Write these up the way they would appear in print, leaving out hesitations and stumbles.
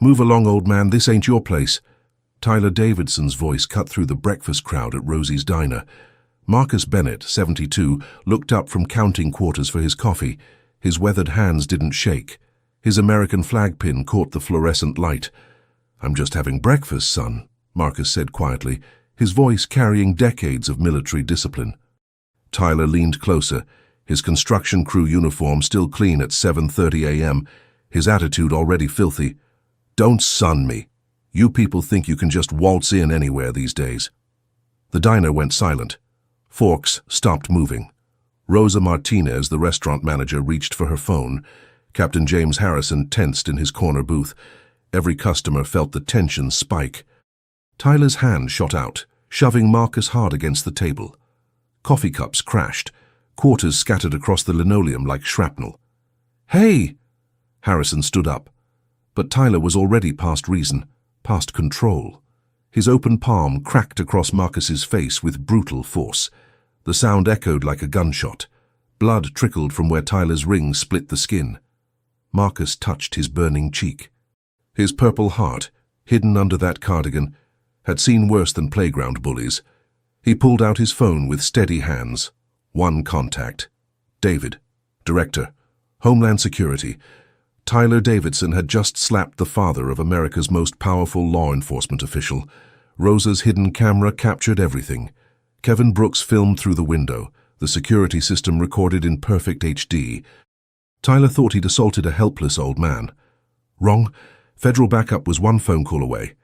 Move along, old man, this ain't your place. Tyler Davidson's voice cut through the breakfast crowd at Rosie's Diner. Marcus Bennett, 72, looked up from counting quarters for his coffee. His weathered hands didn't shake. His American flag pin caught the fluorescent light. "I'm just having breakfast, son," Marcus said quietly, his voice carrying decades of military discipline. Tyler leaned closer, his construction crew uniform still clean at 7:30 a.m., his attitude already filthy. "Don't son me. You people think you can just waltz in anywhere these days." The diner went silent. Forks stopped moving. Rosa Martinez, the restaurant manager, reached for her phone. Captain James Harrison tensed in his corner booth. Every customer felt the tension spike. Tyler's hand shot out, shoving Marcus hard against the table. Coffee cups crashed, quarters scattered across the linoleum like shrapnel. "Hey!" Harrison stood up. But Tyler was already past reason, past control. His open palm cracked across Marcus's face with brutal force. The sound echoed like a gunshot. Blood trickled from where Tyler's ring split the skin. Marcus touched his burning cheek. His purple heart, hidden under that cardigan, had seen worse than playground bullies. He pulled out his phone with steady hands. One contact. David, Director, Homeland Security. Tyler Davidson had just slapped the father of America's most powerful law enforcement official. Rosa's hidden camera captured everything. Kevin Brooks filmed through the window, the security system recorded in perfect HD. Tyler thought he'd assaulted a helpless old man. Wrong. Federal backup was one phone call away.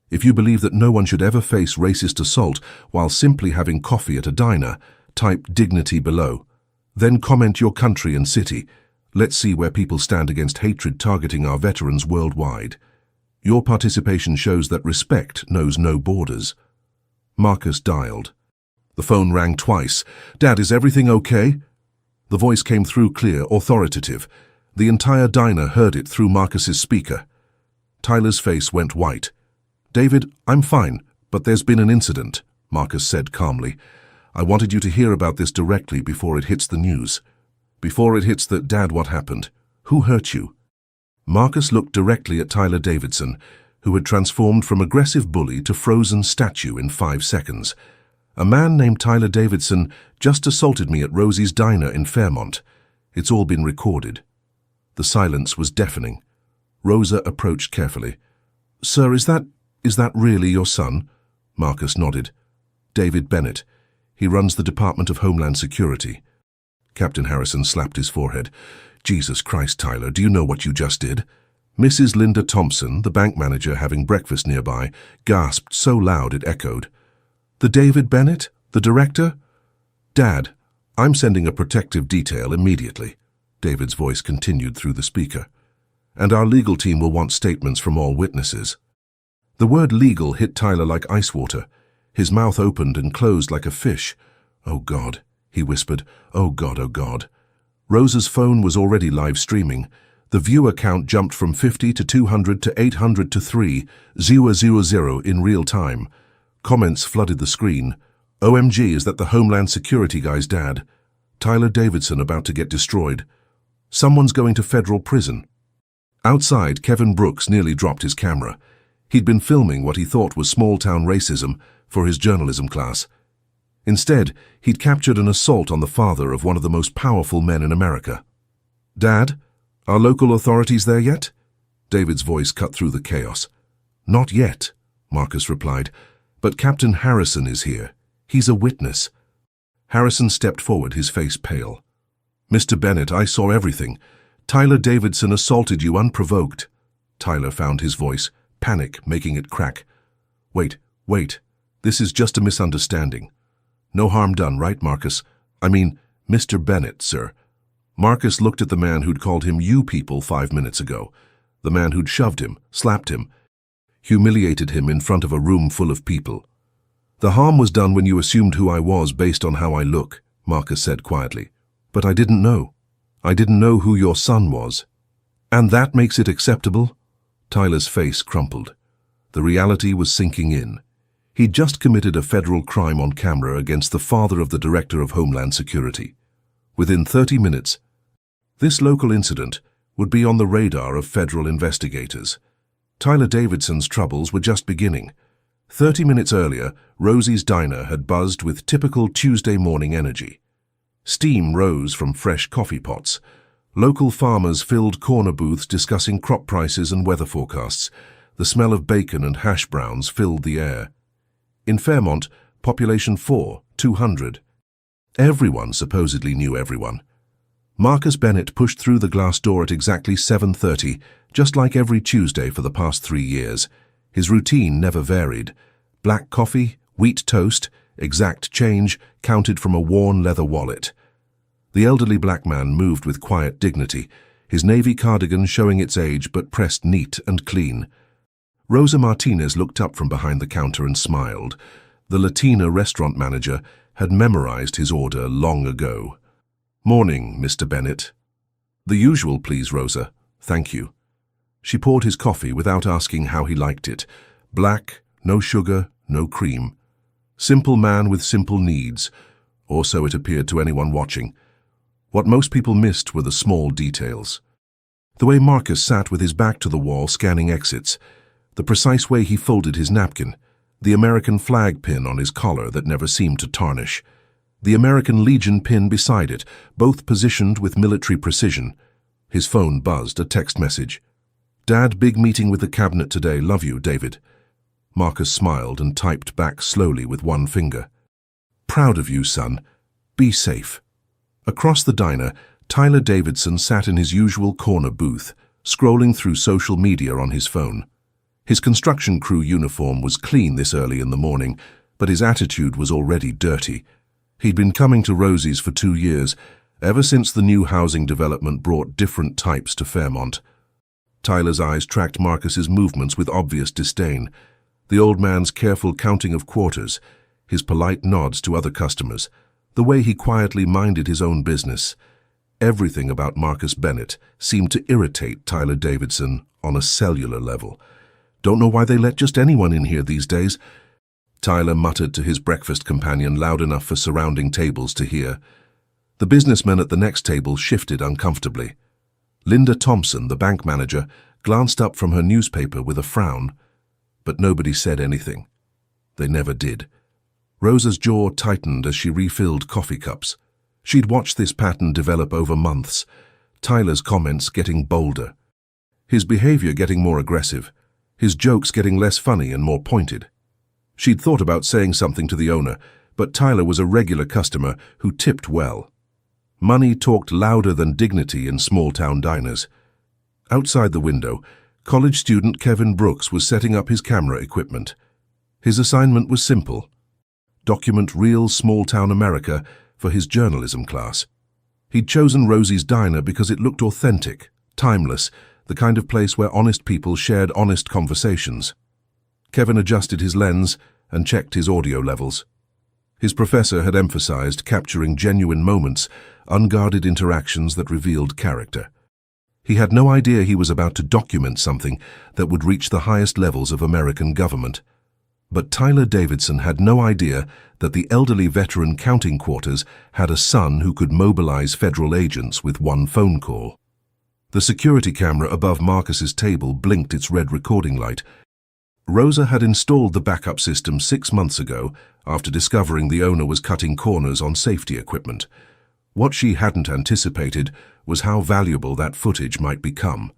If you believe that no one should ever face racist assault while simply having coffee at a diner, type dignity below. Then comment your country and city. Let's see where people stand against hatred targeting our veterans worldwide. Your participation shows that respect knows no borders. Marcus dialed. The phone rang twice. "Dad, is everything okay?" The voice came through clear, authoritative. The entire diner heard it through Marcus's speaker. Tyler's face went white. "David, I'm fine, but there's been an incident," Marcus said calmly. "I wanted you to hear about this directly before it hits the news. Before it hits the, Dad, what happened? Who hurt you?" Marcus looked directly at Tyler Davidson, who had transformed from aggressive bully to frozen statue in 5 seconds. "A man named Tyler Davidson just assaulted me at Rosie's Diner in Fairmont. It's all been recorded." The silence was deafening. Rosa approached carefully. "Sir, is that really your son?" Marcus nodded. "David Bennett. He runs the Department of Homeland Security." Captain Harrison slapped his forehead. "Jesus Christ, Tyler, do you know what you just did?" Mrs. Linda Thompson, the bank manager having breakfast nearby, gasped so loud it echoed. "The David Bennett? The director?" "Dad, I'm sending a protective detail immediately," David's voice continued through the speaker. "And our legal team will want statements from all witnesses." The word legal hit Tyler like ice water. His mouth opened and closed like a fish. "Oh God," he whispered. "Oh God, oh God." Rosa's phone was already live streaming. The viewer count jumped from 50 to 200 to 800 to 3,000 in real time. Comments flooded the screen. "OMG, is that the Homeland Security guy's dad? Tyler Davidson about to get destroyed. Someone's going to federal prison." Outside, Kevin Brooks nearly dropped his camera. He'd been filming what he thought was small-town racism for his journalism class. Instead, he'd captured an assault on the father of one of the most powerful men in America. "Dad, are local authorities there yet?" David's voice cut through the chaos. "Not yet," Marcus replied. "But Captain Harrison is here. He's a witness." Harrison stepped forward, his face pale. "Mr. Bennett, I saw everything. Tyler Davidson assaulted you unprovoked." Tyler found his voice, panic making it crack. Wait. This is just a misunderstanding. No harm done, right, Marcus? I mean, Mr. Bennett, sir." Marcus looked at the man who'd called him "you people" 5 minutes ago. The man who'd shoved him, slapped him, humiliated him in front of a room full of people. "The harm was done when you assumed who I was based on how I look," Marcus said quietly. "But I didn't know. I didn't know who your son was." "And that makes it acceptable?" Tyler's face crumpled. The reality was sinking in. He'd just committed a federal crime on camera against the father of the Director of Homeland Security. Within 30 minutes, this local incident would be on the radar of federal investigators. Tyler Davidson's troubles were just beginning. 30 minutes earlier, Rosie's Diner had buzzed with typical Tuesday morning energy. Steam rose from fresh coffee pots. Local farmers filled corner booths discussing crop prices and weather forecasts. The smell of bacon and hash browns filled the air. In Fairmont, population 200. Everyone supposedly knew everyone. Marcus Bennett pushed through the glass door at exactly 7:30, just like every Tuesday for the past 3 years. His routine never varied. Black coffee, wheat toast, exact change, counted from a worn leather wallet. The elderly black man moved with quiet dignity, his navy cardigan showing its age but pressed neat and clean. Rosa Martinez looked up from behind the counter and smiled. The Latina restaurant manager had memorized his order long ago. "Morning, Mr. Bennett." "The usual, please, Rosa. Thank you." She poured his coffee without asking how he liked it. Black, no sugar, no cream. Simple man with simple needs, or so it appeared to anyone watching. What most people missed were the small details. The way Marcus sat with his back to the wall scanning exits, the precise way he folded his napkin, the American flag pin on his collar that never seemed to tarnish, the American Legion pin beside it, both positioned with military precision. His phone buzzed, a text message. "Dad, big meeting with the cabinet today. Love you, David." Marcus smiled and typed back slowly with one finger. "Proud of you, son. Be safe." Across the diner, Tyler Davidson sat in his usual corner booth, scrolling through social media on his phone. His construction crew uniform was clean this early in the morning, but his attitude was already dirty. He'd been coming to Rosie's for 2 years, ever since the new housing development brought different types to Fairmont. Tyler's eyes tracked Marcus's movements with obvious disdain. The old man's careful counting of quarters, his polite nods to other customers, the way he quietly minded his own business. Everything about Marcus Bennett seemed to irritate Tyler Davidson on a cellular level. "Don't know why they let just anyone in here these days," Tyler muttered to his breakfast companion loud enough for surrounding tables to hear. The businessmen at the next table shifted uncomfortably. Linda Thompson, the bank manager, glanced up from her newspaper with a frown, but nobody said anything. They never did. Rosa's jaw tightened as she refilled coffee cups. She'd watched this pattern develop over months, Tyler's comments getting bolder, his behavior getting more aggressive, his jokes getting less funny and more pointed. She'd thought about saying something to the owner, but Tyler was a regular customer who tipped well. Money talked louder than dignity in small-town diners. Outside the window, college student Kevin Brooks was setting up his camera equipment. His assignment was simple: document real small-town America for his journalism class. He'd chosen Rosie's Diner because it looked authentic, timeless, the kind of place where honest people shared honest conversations. Kevin adjusted his lens and checked his audio levels. His professor had emphasized capturing genuine moments, unguarded interactions that revealed character. He had no idea he was about to document something that would reach the highest levels of American government. But Tyler Davidson had no idea that the elderly veteran counting quarters had a son who could mobilize federal agents with one phone call. The security camera above Marcus's table blinked its red recording light. Rosa had installed the backup system 6 months ago after discovering the owner was cutting corners on safety equipment. What she hadn't anticipated was how valuable that footage might become.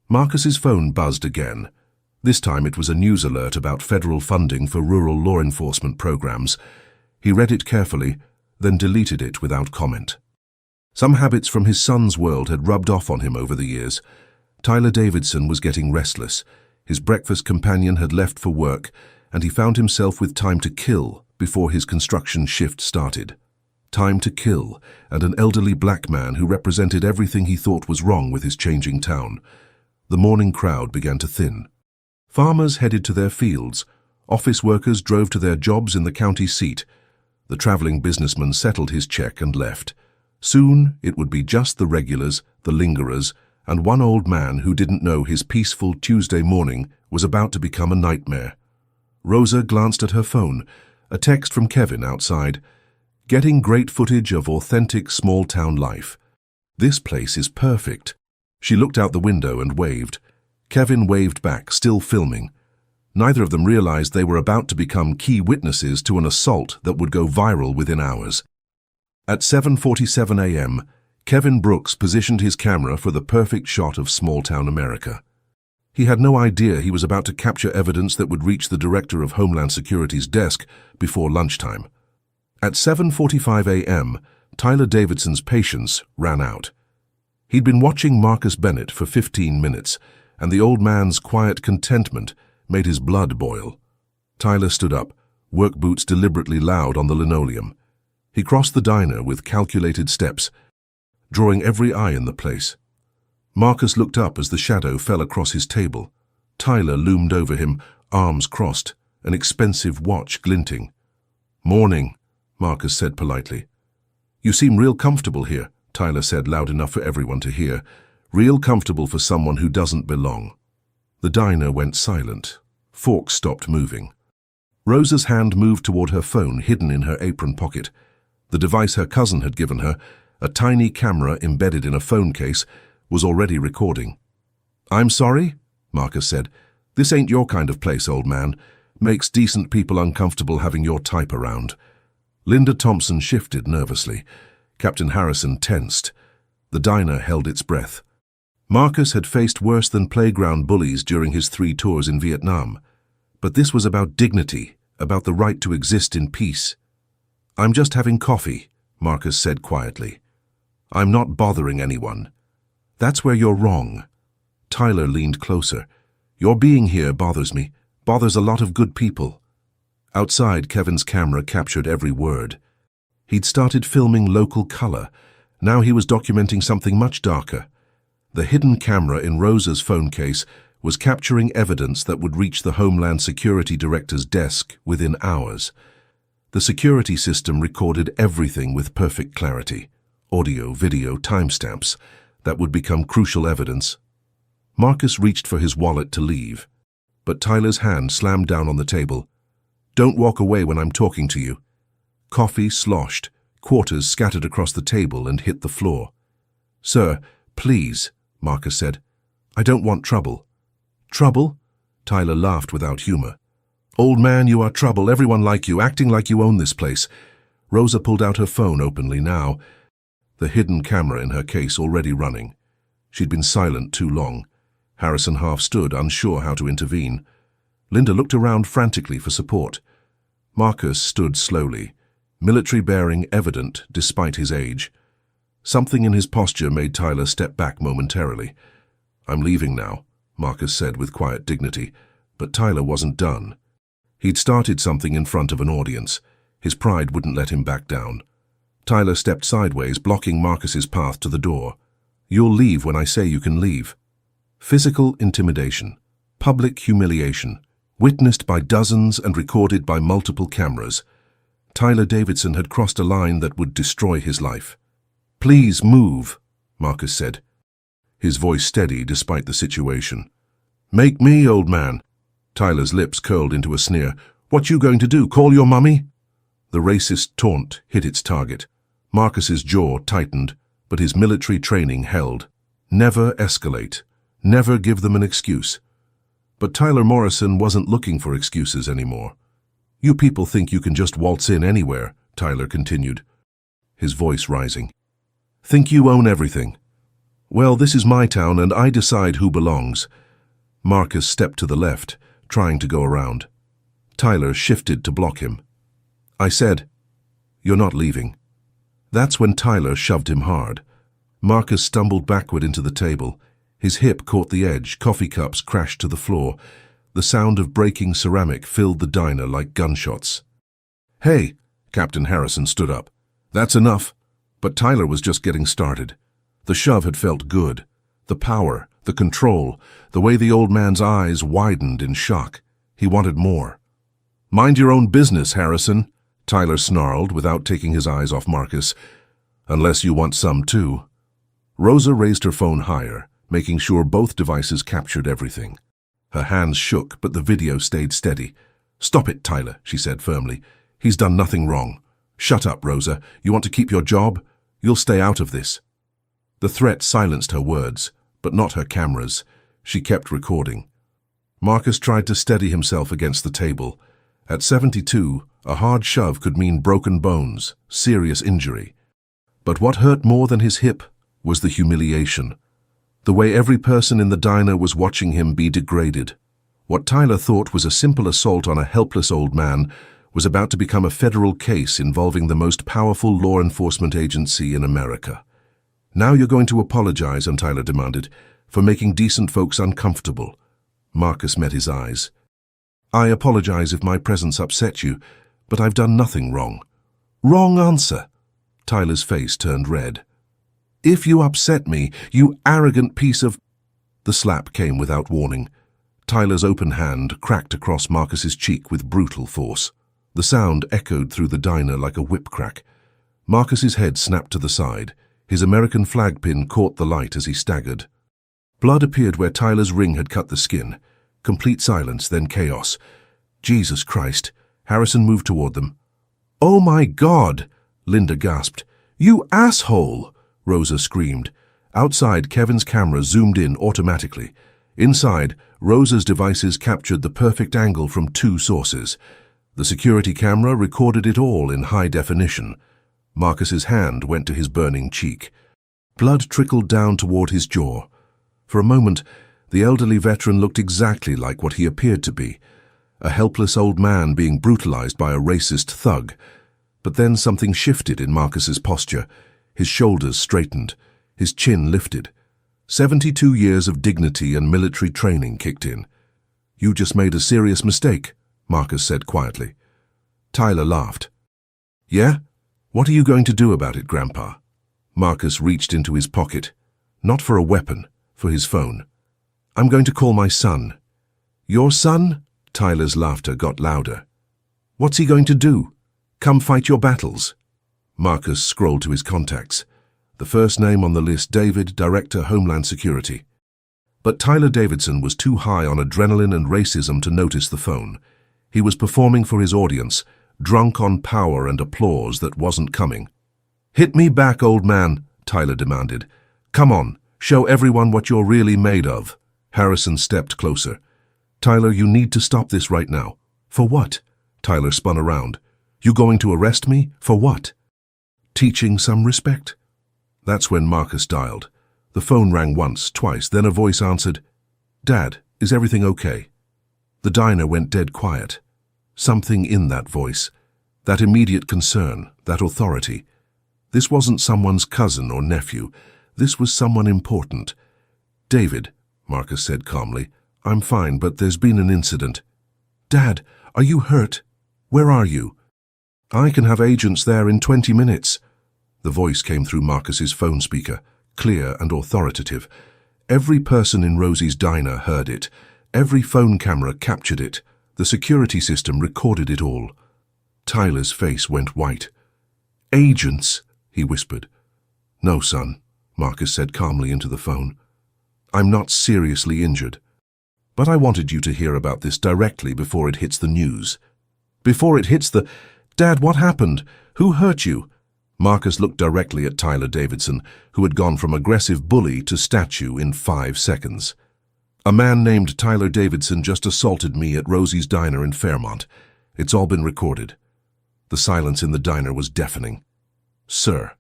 Marcus's phone buzzed again. This time it was a news alert about federal funding for rural law enforcement programs. He read it carefully, then deleted it without comment. Some habits from his son's world had rubbed off on him over the years. Tyler Davidson was getting restless. His breakfast companion had left for work, and he found himself with time to kill before his construction shift started. Time to kill, and an elderly black man who represented everything he thought was wrong with his changing town. The morning crowd began to thin. Farmers headed to their fields. Office workers drove to their jobs in the county seat. The traveling businessman settled his check and left. Soon it would be just the regulars, the lingerers, and one old man who didn't know his peaceful Tuesday morning was about to become a nightmare. Rosa glanced at her phone, a text from Kevin outside. "Getting great footage of authentic small-town life. This place is perfect." She looked out the window and waved. Kevin waved back, still filming. Neither of them realized they were about to become key witnesses to an assault that would go viral within hours. At 7:47 a.m., Kevin Brooks positioned his camera for the perfect shot of small-town America. He had no idea he was about to capture evidence that would reach the Director of Homeland Security's desk before lunchtime. At 7:45 a.m., Tyler Davidson's patience ran out. He'd been watching Marcus Bennett for 15 minutes, and the old man's quiet contentment made his blood boil. Tyler stood up, work boots deliberately loud on the linoleum. He crossed the diner with calculated steps, drawing every eye in the place. Marcus looked up as the shadow fell across his table. Tyler loomed over him, arms crossed, an expensive watch glinting. "Morning," Marcus said politely. "You seem real comfortable here," Tyler said loud enough for everyone to hear. "Real comfortable for someone who doesn't belong." The diner went silent. Forks stopped moving. Rosa's hand moved toward her phone hidden in her apron pocket. The device her cousin had given her, a tiny camera embedded in a phone case, was already recording. "I'm sorry," Marcus said. "This ain't your kind of place, old man. Makes decent people uncomfortable having your type around." Linda Thompson shifted nervously. Captain Harrison tensed. The diner held its breath. Marcus had faced worse than playground bullies during his 3 tours in Vietnam. But this was about dignity, about the right to exist in peace. "I'm just having coffee," Marcus said quietly. "I'm not bothering anyone." "That's where you're wrong." Tyler leaned closer. "Your being here bothers me, bothers a lot of good people." Outside, Kevin's camera captured every word. He'd started filming local color. Now he was documenting something much darker. The hidden camera in Rosa's phone case was capturing evidence that would reach the Homeland Security Director's desk within hours. The security system recorded everything with perfect clarity. Audio, video, timestamps that would become crucial evidence. Marcus reached for his wallet to leave, but Tyler's hand slammed down on the table. "Don't walk away when I'm talking to you." Coffee sloshed, quarters scattered across the table and hit the floor. "Sir, please," Marcus said. "I don't want trouble." "Trouble?" Tyler laughed without humor. "Old man, you are trouble, everyone like you, acting like you own this place." Rosa pulled out her phone openly now, the hidden camera in her case already running. She'd been silent too long. Harrison half stood, unsure how to intervene. Linda looked around frantically for support. Marcus stood slowly, military bearing evident despite his age. Something in his posture made Tyler step back momentarily. "I'm leaving now," Marcus said with quiet dignity, but Tyler wasn't done. He'd started something in front of an audience. His pride wouldn't let him back down. Tyler stepped sideways, blocking Marcus's path to the door. "You'll leave when I say you can leave." Physical intimidation, public humiliation, witnessed by dozens and recorded by multiple cameras. Tyler Davidson had crossed a line that would destroy his life. "Please move," Marcus said, his voice steady despite the situation. "Make me, old man." Tyler's lips curled into a sneer. "What you going to do, call your mummy?" The racist taunt hit its target. Marcus's jaw tightened, but his military training held. Never escalate. Never give them an excuse. But Tyler Morrison wasn't looking for excuses anymore. "You people think you can just waltz in anywhere," Tyler continued, his voice rising. "Think you own everything. Well, this is my town and I decide who belongs." Marcus stepped to the left, trying to go around. Tyler shifted to block him. "I said, you're not leaving." That's when Tyler shoved him hard. Marcus stumbled backward into the table. His hip caught the edge, coffee cups crashed to the floor. The sound of breaking ceramic filled the diner like gunshots. "Hey," Captain Harrison stood up. "That's enough." But Tyler was just getting started. The shove had felt good. The power, the control, the way the old man's eyes widened in shock. He wanted more. "Mind your own business, Harrison," Tyler snarled without taking his eyes off Marcus. "Unless you want some too." Rosa raised her phone higher, making sure both devices captured everything. Her hands shook, but the video stayed steady. "Stop it, Tyler," she said firmly. "He's done nothing wrong." "Shut up, Rosa. You want to keep your job? You'll stay out of this." The threat silenced her words, but not her cameras. She kept recording. Marcus tried to steady himself against the table. At 72, a hard shove could mean broken bones, serious injury. But what hurt more than his hip was the humiliation. The way every person in the diner was watching him be degraded. What Tyler thought was a simple assault on a helpless old man was about to become a federal case involving the most powerful law enforcement agency in America. "Now you're going to apologize," Tyler demanded, "for making decent folks uncomfortable." Marcus met his eyes. "I apologize if my presence upset you, but I've done nothing wrong." "Wrong answer." Tyler's face turned red. "If you upset me, you arrogant piece of—" The slap came without warning. Tyler's open hand cracked across Marcus's cheek with brutal force. The sound echoed through the diner like a whip crack. Marcus's head snapped to the side. His American flag pin caught the light as he staggered. Blood appeared where Tyler's ring had cut the skin. Complete silence, then chaos. "Jesus Christ." Harrison moved toward them. "Oh my God!" Linda gasped. "You asshole!" Rosa screamed. Outside, Kevin's camera zoomed in automatically. Inside, Rosa's devices captured the perfect angle from two sources. The security camera recorded it all in high definition. Marcus's hand went to his burning cheek. Blood trickled down toward his jaw. For a moment, the elderly veteran looked exactly like what he appeared to be, a helpless old man being brutalized by a racist thug. But then something shifted in Marcus's posture. His shoulders straightened, his chin lifted. 72 years of dignity and military training kicked in. "You just made a serious mistake," Marcus said quietly. Tyler laughed. "Yeah? What are you going to do about it, Grandpa?" Marcus reached into his pocket. Not for a weapon, for his phone. "I'm going to call my son." "Your son?" Tyler's laughter got louder. "What's he going to do? Come fight your battles?" Marcus scrolled to his contacts. The first name on the list, David, Director, Homeland Security. But Tyler Davidson was too high on adrenaline and racism to notice the phone. He was performing for his audience, drunk on power and applause that wasn't coming. "Hit me back, old man," Tyler demanded. "Come on, show everyone what you're really made of." Harrison stepped closer. "Tyler, you need to stop this right now." "For what?" Tyler spun around. "You going to arrest me? For what?" "Teaching some respect." That's when Marcus dialed. The phone rang once, twice, then a voice answered, "Dad, is everything okay?" The diner went dead quiet. Something in that voice, that immediate concern, that authority. This wasn't someone's cousin or nephew. This was someone important. "David," Marcus said calmly, "I'm fine, but there's been an incident." "Dad, are you hurt? Where are you?" "I can have agents there in 20 minutes. The voice came through Marcus's phone speaker, clear and authoritative. Every person in Rosie's diner heard it. Every phone camera captured it. The security system recorded it all. Tyler's face went white. "Agents," he whispered. "No, son," Marcus said calmly into the phone. "I'm not seriously injured. But I wanted you to hear about this directly before it hits the news." "Before it hits the—" "Dad, what happened? Who hurt you?" Marcus looked directly at Tyler Davidson, who had gone from aggressive bully to statue in 5 seconds. "A man named Tyler Davidson just assaulted me at Rosie's diner in Fairmont. It's all been recorded." The silence in the diner was deafening. "Sir."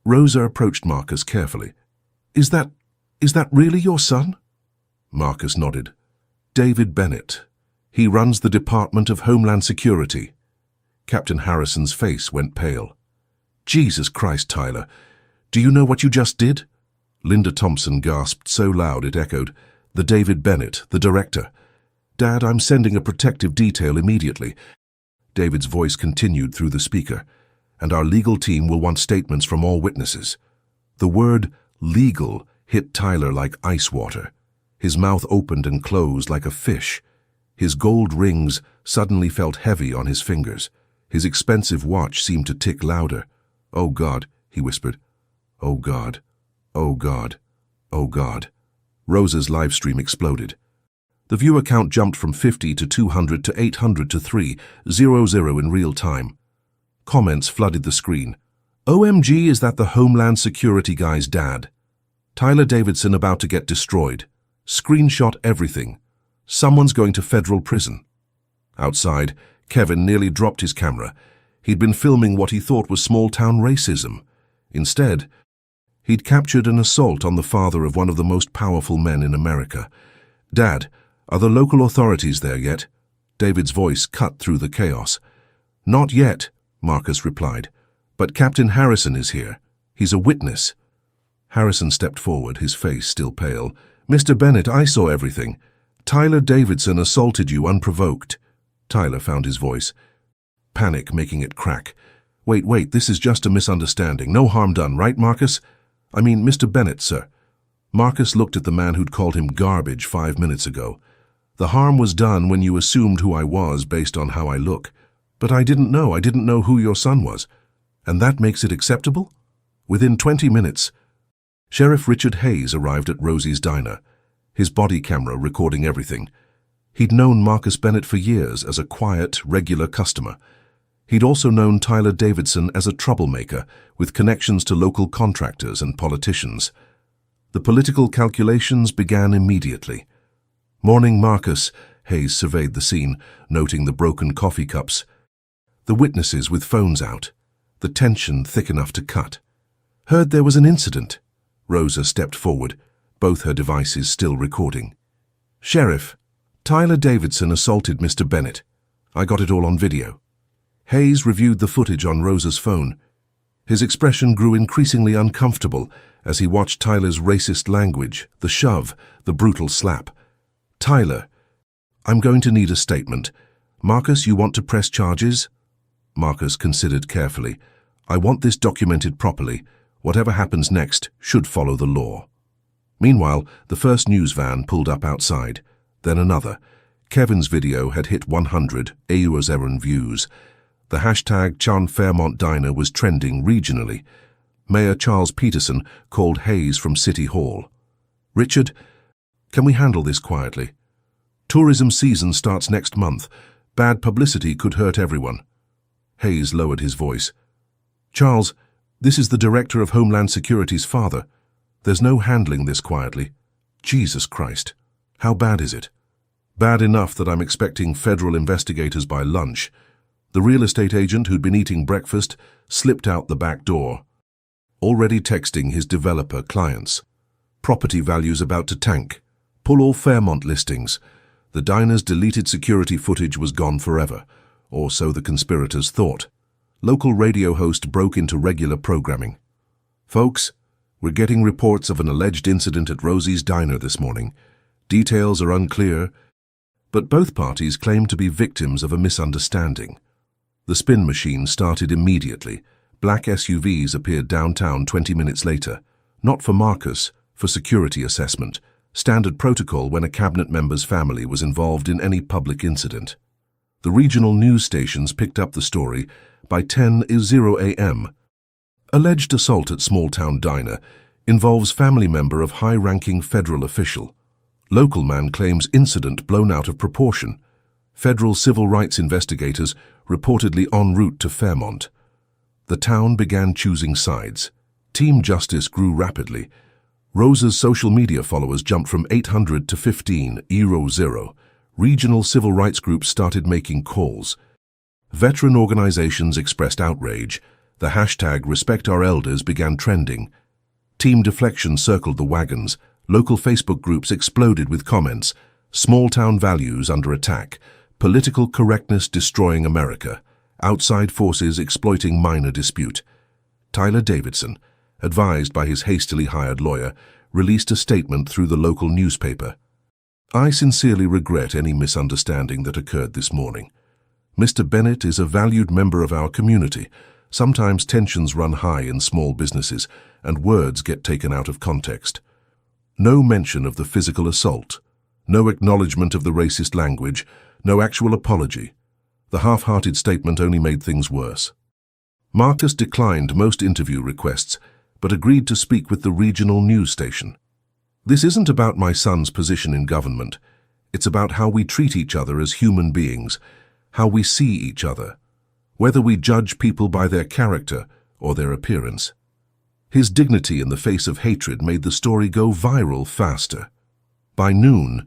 Rosa approached Marcus carefully. Is that really your son?" Marcus nodded. "David Bennett. He runs the Department of Homeland Security." Captain Harrison's face went pale. "Jesus Christ, Tyler. Do you know what you just did?" Linda Thompson gasped so loud it echoed. "The David Bennett, the director." "Dad, I'm sending a protective detail immediately." David's voice continued through the speaker. "And our legal team will want statements from all witnesses." The word legal hit Tyler like ice water. His mouth opened and closed like a fish. His gold rings suddenly felt heavy on his fingers. His expensive watch seemed to tick louder. "Oh God," he whispered. "Oh God. Oh God. Oh God." Rosa's live stream exploded. The viewer count jumped from 50 to 200 to 800 to 300 in real time. Comments flooded the screen. "OMG, is that the Homeland Security guy's dad? Tyler Davidson about to get destroyed. Screenshot everything. Someone's going to federal prison. Outside, Kevin nearly dropped his camera. He'd been filming what he thought was small-town racism. Instead, he'd captured an assault on the father of one of the most powerful men in America. "Dad, are the local authorities there yet?" David's voice cut through the chaos. "Not yet," Marcus replied. "But Captain Harrison is here. He's a witness." Harrison stepped forward, his face still pale. "Mr. Bennett, I saw everything. Tyler Davidson assaulted you unprovoked." Tyler found his voice. Panic making it crack. Wait, this is just a misunderstanding. No harm done, right, Marcus? I mean, Mr. Bennett, sir." Marcus looked at the man who'd called him garbage 5 minutes ago. "The harm was done when you assumed who I was based on how I look. But I didn't know who your son was. And that makes it acceptable?" Within 20 minutes, Sheriff Richard Hayes arrived at Rosie's Diner, his body camera recording everything. He'd known Marcus Bennett for years as a quiet, regular customer. He'd also known Tyler Davidson as a troublemaker with connections to local contractors and politicians. The political calculations began immediately. "Morning, Marcus," Hayes surveyed the scene, noting the broken coffee cups. The witnesses with phones out, the tension thick enough to cut. "Heard there was an incident." Rosa stepped forward, both her devices still recording. "Sheriff, Tyler Davidson assaulted Mr. Bennett. I got it all on video." Hayes reviewed the footage on Rosa's phone. His expression grew increasingly uncomfortable as he watched Tyler's racist language, the shove, the brutal slap. "Tyler, I'm going to need a statement. Marcus, you want to press charges?" Marcus considered carefully. "I want this documented properly. Whatever happens next should follow the law." Meanwhile, the first news van pulled up outside. Then another. Kevin's video had hit 100 AUSERN views. The hashtag Chan Fairmont Diner was trending regionally. Mayor Charles Peterson called Hayes from City Hall. "Richard, can we handle this quietly? Tourism season starts next month. Bad publicity could hurt everyone." Hayes lowered his voice. "Charles, this is the Director of Homeland Security's father. There's no handling this quietly. Jesus Christ. How bad is it?" "Bad enough that I'm expecting federal investigators by lunch." The real estate agent who'd been eating breakfast slipped out the back door, already texting his developer clients. "Property values about to tank. Pull all Fairmont listings." The diner's deleted security footage was gone forever, or so the conspirators thought. Local radio host broke into regular programming. "Folks, we're getting reports of an alleged incident at Rosie's Diner this morning. Details are unclear, but both parties claim to be victims of a misunderstanding." The spin machine started immediately. Black SUVs appeared downtown 20 minutes later. Not for Marcus, for security assessment. Standard protocol when a cabinet member's family was involved in any public incident. The regional news stations picked up the story by 10:00 a.m. Alleged assault at small-town diner involves family member of high-ranking federal official. Local man claims incident blown out of proportion. Federal civil rights investigators reportedly en route to Fairmont. The town began choosing sides. Team Justice grew rapidly. Rosa's social media followers jumped from 800 to 15,000. Regional civil rights groups started making calls. Veteran organizations expressed outrage. The hashtag Respect Our Elders began trending. Team Deflection circled the wagons. Local Facebook groups exploded with comments. Small-town values under attack. Political correctness destroying America. Outside forces exploiting minor dispute. Tyler Davidson, advised by his hastily hired lawyer, released a statement through the local newspaper. "I sincerely regret any misunderstanding that occurred this morning. Mr. Bennett is a valued member of our community. Sometimes tensions run high in small businesses, and words get taken out of context. No mention of the physical assault. No acknowledgement of the racist language. No actual apology. The half-hearted statement only made things worse." Marcus declined most interview requests, but agreed to speak with the regional news station. "This isn't about my son's position in government. It's about how we treat each other as human beings, how we see each other, whether we judge people by their character or their appearance." His dignity in the face of hatred made the story go viral faster. By noon,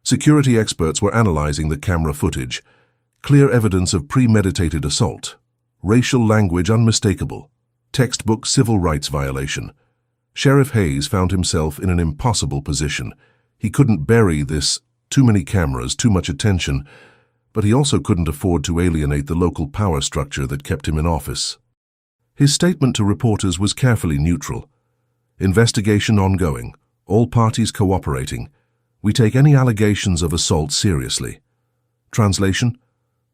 security experts were analyzing the camera footage. Clear evidence of premeditated assault. Racial language unmistakable. Textbook civil rights violation. Sheriff Hayes found himself in an impossible position. He couldn't bury this, too many cameras, too much attention, but he also couldn't afford to alienate the local power structure that kept him in office. His statement to reporters was carefully neutral. Investigation ongoing. All parties cooperating. We take any allegations of assault seriously. Translation: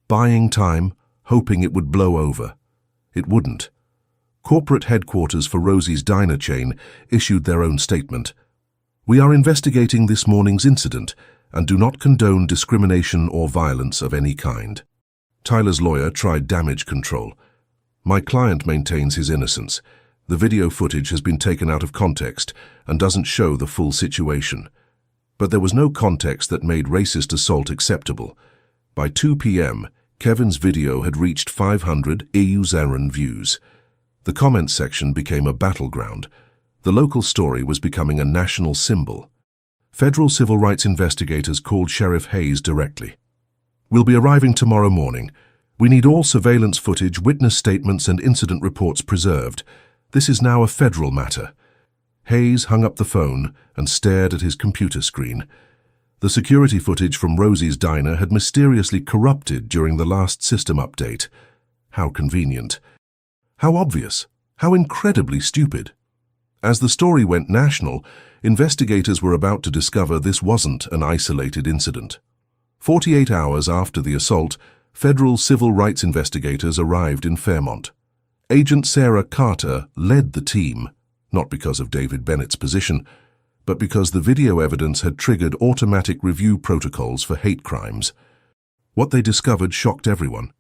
buying time, hoping it would blow over. It wouldn't. Corporate headquarters for Rosie's Diner chain issued their own statement. We are investigating this morning's incident and do not condone discrimination or violence of any kind. Tyler's lawyer tried damage control. My client maintains his innocence. The video footage has been taken out of context and doesn't show the full situation. But there was no context that made racist assault acceptable. By 2 p.m., Kevin's video had reached 500 EUZERN views. The comments section became a battleground. The local story was becoming a national symbol. Federal civil rights investigators called Sheriff Hayes directly. We'll be arriving tomorrow morning. We need all surveillance footage, witness statements, and incident reports preserved. This is now a federal matter. Hayes hung up the phone and stared at his computer screen. The security footage from Rosie's Diner had mysteriously corrupted during the last system update. How convenient. How obvious. How incredibly stupid. As the story went national, investigators were about to discover this wasn't an isolated incident. 48 hours after the assault, federal civil rights investigators arrived in Fairmont. Agent Sarah Carter led the team, not because of David Bennett's position, but because the video evidence had triggered automatic review protocols for hate crimes. What they discovered shocked everyone.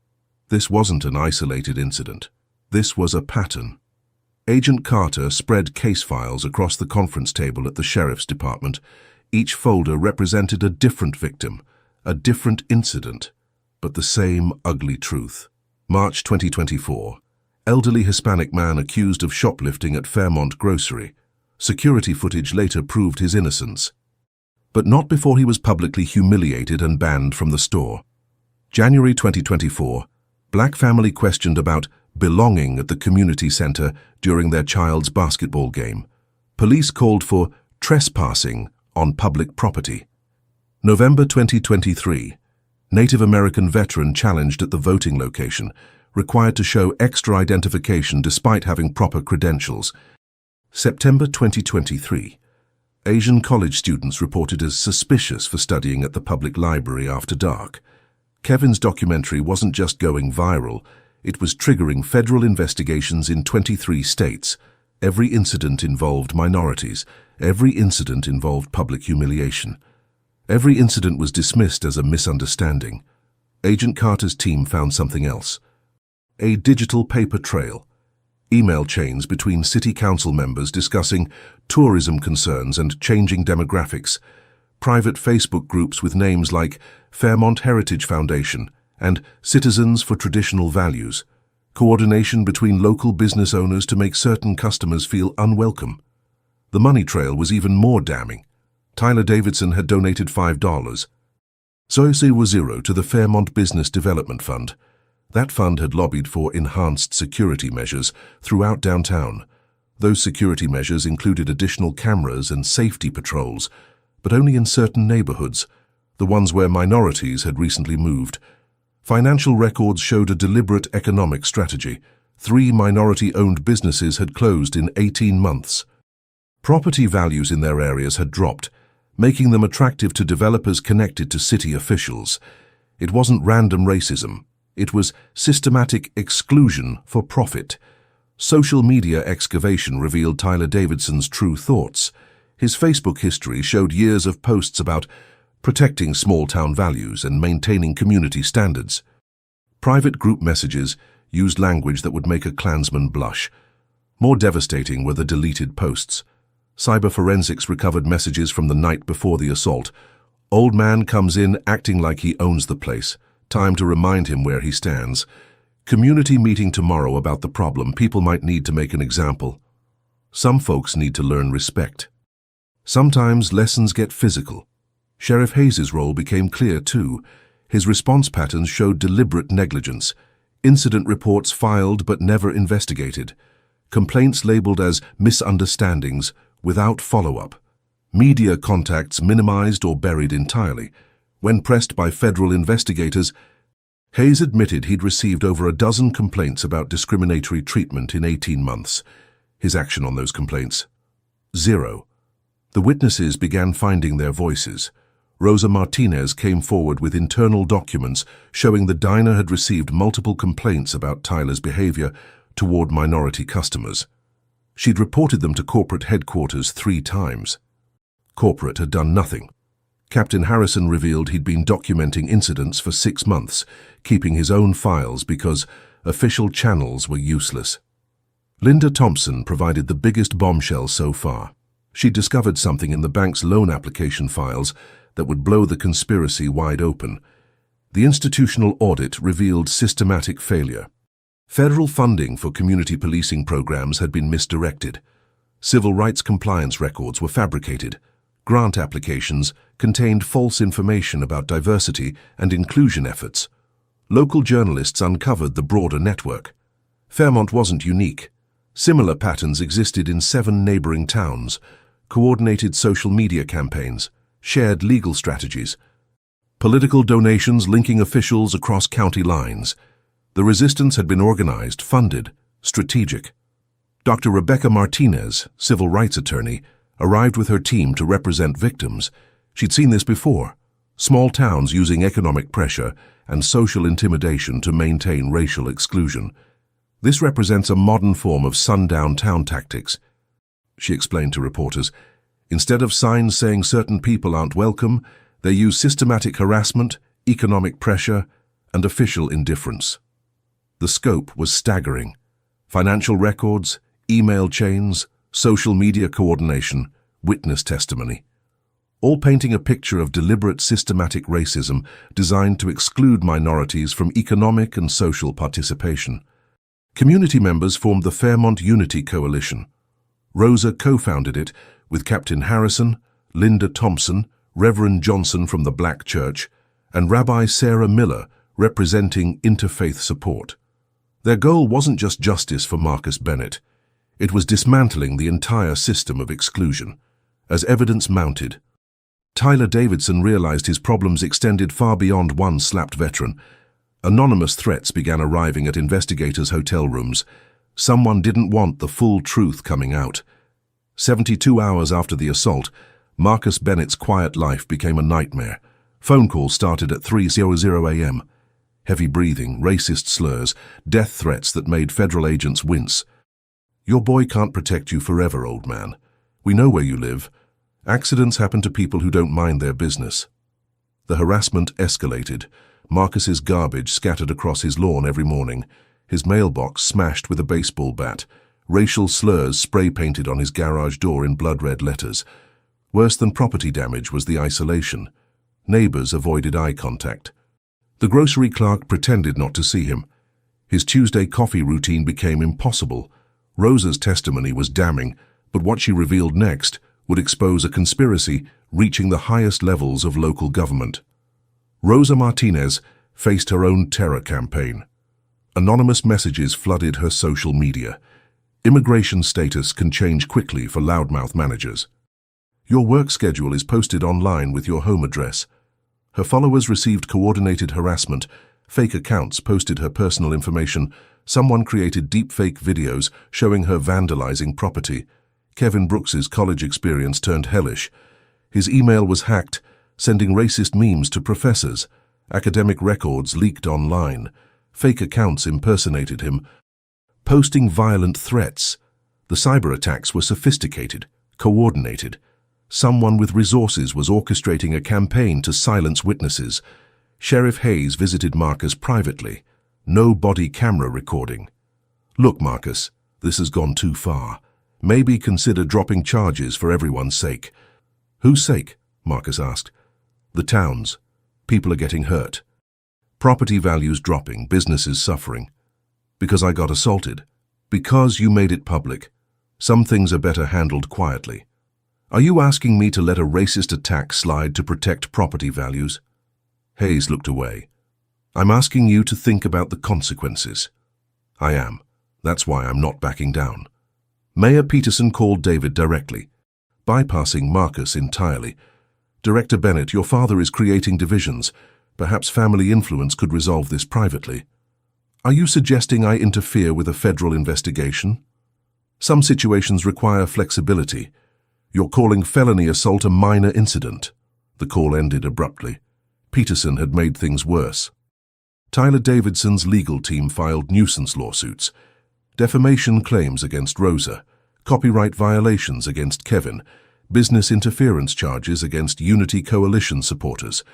This wasn't an isolated incident. This was a pattern. Agent Carter spread case files across the conference table at the sheriff's department. Each folder represented a different victim, a different incident, but the same ugly truth. March 2024. Elderly Hispanic man accused of shoplifting at Fairmont Grocery. Security footage later proved his innocence. But not before he was publicly humiliated and banned from the store. January 2024. Black family questioned about belonging at the community center during their child's basketball game. Police called for trespassing on public property. November 2023. Native American veteran challenged at the voting location, required to show extra identification despite having proper credentials. September 2023. Asian college students reported as suspicious for studying at the public library after dark. Kevin's documentary wasn't just going viral, it was triggering federal investigations in 23 states. Every incident involved minorities. Every incident involved public humiliation. Every incident was dismissed as a misunderstanding. Agent Carter's team found something else. A digital paper trail. Email chains between city council members discussing tourism concerns and changing demographics. Private Facebook groups with names like Fairmont Heritage Foundation and Citizens for Traditional Values. Coordination between local business owners to make certain customers feel unwelcome. The money trail was even more damning. Tyler Davidson had donated $5. $0 to the Fairmont Business Development Fund. That fund had lobbied for enhanced security measures throughout downtown. Those security measures included additional cameras and safety patrols, but only in certain neighborhoods, the ones where minorities had recently moved. Financial records showed a deliberate economic strategy. 3 minority-owned businesses had closed in 18 months. Property values in their areas had dropped, making them attractive to developers connected to city officials. It wasn't random racism. It was systematic exclusion for profit. Social media excavation revealed Tyler Davidson's true thoughts. His Facebook history showed years of posts about protecting small-town values and maintaining community standards. Private group messages used language that would make a Klansman blush. More devastating were the deleted posts. Cyber forensics recovered messages from the night before the assault. Old man comes in acting like he owns the place. Time to remind him where he stands. Community meeting tomorrow about the problem. People might need to make an example. Some folks need to learn respect. Sometimes lessons get physical. Sheriff Hayes's role became clear too. His response patterns showed deliberate negligence. Incident reports filed but never investigated. Complaints labeled as misunderstandings without follow-up. Media contacts minimized or buried entirely. When pressed by federal investigators, Hayes admitted he'd received over a dozen complaints about discriminatory treatment in 18 months. His action on those complaints? Zero. The witnesses began finding their voices. Rosa Martinez came forward with internal documents showing the diner had received multiple complaints about Tyler's behavior toward minority customers. She'd reported them to corporate headquarters 3 times. Corporate had done nothing. Captain Harrison revealed he'd been documenting incidents for 6 months, keeping his own files because official channels were useless. Linda Thompson provided the biggest bombshell so far. She'd discovered something in the bank's loan application files that would blow the conspiracy wide open. The institutional audit revealed systematic failure. Federal funding for community policing programs had been misdirected. Civil rights compliance records were fabricated. Grant applications contained false information about diversity and inclusion efforts. Local journalists uncovered the broader network. Fairmont wasn't unique. Similar patterns existed in 7 neighboring towns. Coordinated social media campaigns, shared legal strategies, political donations linking officials across county lines. The resistance had been organized, funded, strategic. Dr. Rebecca Martinez, civil rights attorney, arrived with her team to represent victims. She'd seen this before. Small towns using economic pressure and social intimidation to maintain racial exclusion. This represents a modern form of sundown town tactics. She explained to reporters. Instead of signs saying certain people aren't welcome, they use systematic harassment, economic pressure, and official indifference. The scope was staggering. Financial records, email chains, social media coordination, witness testimony. All painting a picture of deliberate systematic racism designed to exclude minorities from economic and social participation. Community members formed the Fairmont Unity Coalition. Rosa co-founded it with Captain Harrison, Linda Thompson, Reverend Johnson from the Black Church, and Rabbi Sarah Miller representing interfaith support. Their goal wasn't just justice for Marcus Bennett. It was dismantling the entire system of exclusion. As evidence mounted, Tyler Davidson realized his problems extended far beyond one slapped veteran. Anonymous threats began arriving at investigators' hotel rooms. Someone didn't want the full truth coming out. 72 hours after the assault, Marcus Bennett's quiet life became a nightmare. Phone calls started at 3:00 a.m. Heavy breathing, racist slurs, death threats that made federal agents wince. Your boy can't protect you forever, old man. We know where you live. Accidents happen to people who don't mind their business. The harassment escalated. Marcus's garbage scattered across his lawn every morning, his mailbox smashed with a baseball bat, racial slurs spray-painted on his garage door in blood-red letters. Worse than property damage was the isolation. Neighbors avoided eye contact. The grocery clerk pretended not to see him. His Tuesday coffee routine became impossible. Rosa's testimony was damning, but what she revealed next would expose a conspiracy reaching the highest levels of local government. Rosa Martinez faced her own terror campaign. Anonymous messages flooded her social media. Immigration status can change quickly for loudmouth managers. Your work schedule is posted online with your home address. Her followers received coordinated harassment. Fake accounts posted her personal information. Someone created deepfake videos showing her vandalizing property. Kevin Brooks's college experience turned hellish. His email was hacked, sending racist memes to professors. Academic records leaked online. Fake accounts impersonated him, posting violent threats. The cyber attacks were sophisticated, coordinated. Someone with resources was orchestrating a campaign to silence witnesses. Sheriff Hayes visited Marcus privately. No body camera recording. Look, Marcus, this has gone too far. Maybe consider dropping charges for everyone's sake. Whose sake? Marcus asked. The town's. People are getting hurt. Property values dropping, businesses suffering. Because I got assaulted. Because you made it public. Some things are better handled quietly. Are you asking me to let a racist attack slide to protect property values? Hayes looked away. I'm asking you to think about the consequences. I am. That's why I'm not backing down. Mayor Peterson called David directly, bypassing Marcus entirely. Director Bennett, your father is creating divisions. Perhaps family influence could resolve this privately. Are you suggesting I interfere with a federal investigation? Some situations require flexibility. You're calling felony assault a minor incident. The call ended abruptly. Peterson had made things worse. Tyler Davidson's legal team filed nuisance lawsuits, defamation claims against Rosa, copyright violations against Kevin, business interference charges against Unity Coalition supporters.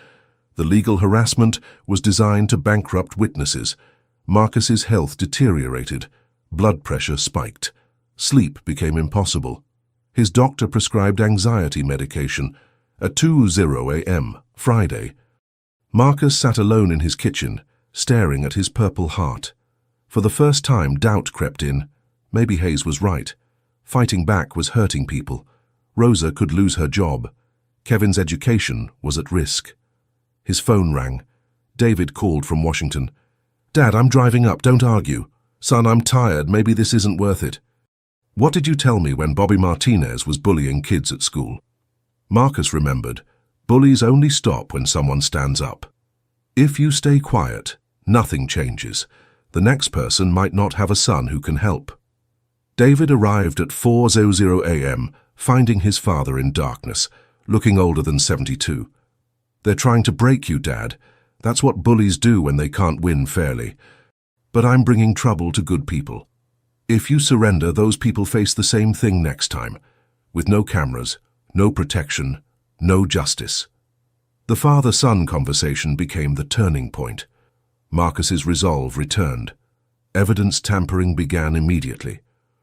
The legal harassment was designed to bankrupt witnesses. Marcus's health deteriorated. Blood pressure spiked. Sleep became impossible. His doctor prescribed anxiety medication at 2:00 a.m. Friday. Marcus sat alone in his kitchen, staring at his Purple Heart. For the first time, doubt crept in. Maybe Hayes was right. Fighting back was hurting people. Rosa could lose her job. Kevin's education was at risk. His phone rang. David called from Washington. Dad, I'm driving up, don't argue. Son, I'm tired, maybe this isn't worth it. What did you tell me when Bobby Martinez was bullying kids at school? Marcus remembered. Bullies only stop when someone stands up. If you stay quiet, nothing changes. The next person might not have a son who can help. David arrived at 4:00 a.m., finding his father in darkness, looking older than 72. They're trying to break you, Dad. That's what bullies do when they can't win fairly. But I'm bringing trouble to good people. If you surrender, those people face the same thing next time, with no cameras, no protection, no justice. The father-son conversation became the turning point. Marcus's resolve returned. Evidence tampering began immediately.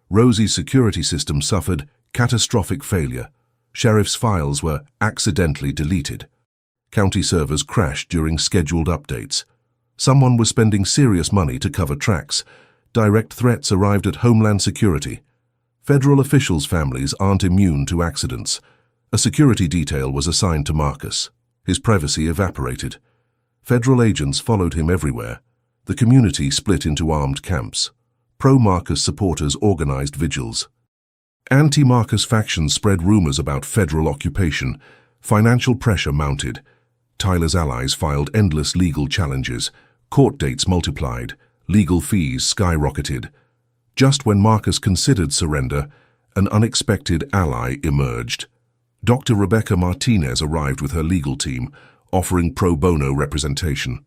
Rosie's security system suffered catastrophic failure. Sheriff's files were accidentally deleted. County servers crashed during scheduled updates. Someone was spending serious money to cover tracks. Direct threats arrived at Homeland Security. Federal officials' families aren't immune to accidents. A security detail was assigned to Marcus. His privacy evaporated. Federal agents followed him everywhere. The community split into armed camps. Pro-Marcus supporters organized vigils. Anti-Marcus factions spread rumors about federal occupation. Financial pressure mounted. Tyler's allies filed endless legal challenges. Court dates multiplied. Legal fees skyrocketed. Just when Marcus considered surrender, an unexpected ally emerged. Dr. Rebecca Martinez arrived with her legal team, offering pro bono representation.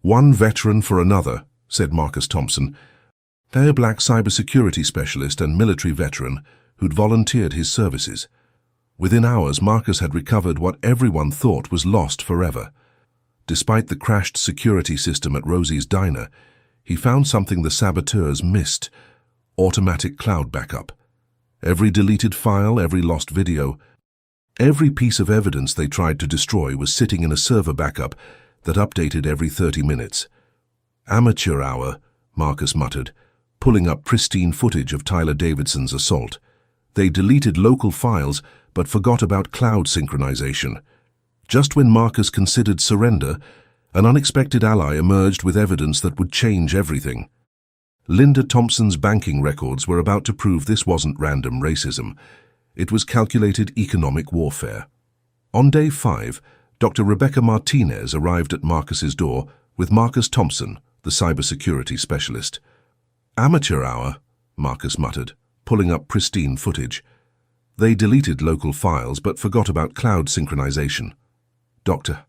One veteran for another, said Marcus Thompson. They're a black cybersecurity specialist and military veteran who'd volunteered his services. Within hours, Marcus had recovered what everyone thought was lost forever. Despite the crashed security system at Rosie's Diner, he found something the saboteurs missed: automatic cloud backup. Every deleted file, every lost video, every piece of evidence they tried to destroy was sitting in a server backup that updated every 30 minutes. Amateur hour, Marcus muttered, pulling up pristine footage of Tyler Davidson's assault. They deleted local files but forgot about cloud synchronization. Just when Marcus considered surrender, an unexpected ally emerged with evidence that would change everything. Linda Thompson's banking records were about to prove this wasn't random racism. It was calculated economic warfare. On day 5, Dr. Rebecca Martinez arrived at Marcus's door with Marcus Thompson, the cybersecurity specialist. Amateur hour, Marcus muttered, pulling up pristine footage. They deleted local files but forgot about cloud synchronization. Doctor.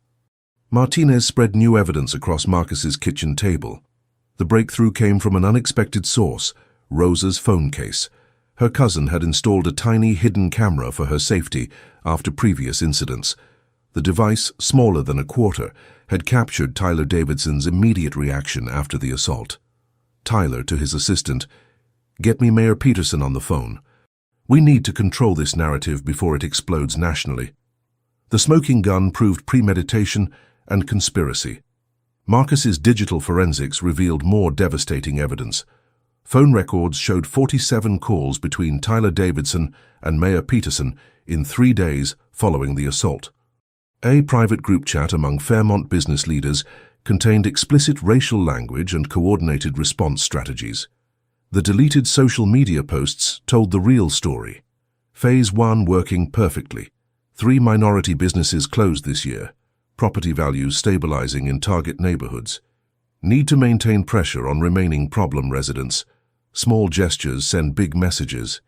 Martinez spread new evidence across Marcus's kitchen table. The breakthrough came from an unexpected source, Rosa's phone case. Her cousin had installed a tiny hidden camera for her safety after previous incidents. The device, smaller than a quarter, had captured Tyler Davidson's immediate reaction after the assault. Tyler to his assistant, "Get me Mayor Peterson on the phone. We need to control this narrative before it explodes nationally." The smoking gun proved premeditation and conspiracy. Marcus's digital forensics revealed more devastating evidence. Phone records showed 47 calls between Tyler Davidson and Mayor Peterson in 3 days following the assault. A private group chat among Fairmont business leaders contained explicit racial language and coordinated response strategies. The deleted social media posts told the real story. Phase 1 working perfectly. 3 minority businesses closed this year. Property values stabilizing in target neighborhoods. Need to maintain pressure on remaining problem residents. Small gestures send big messages.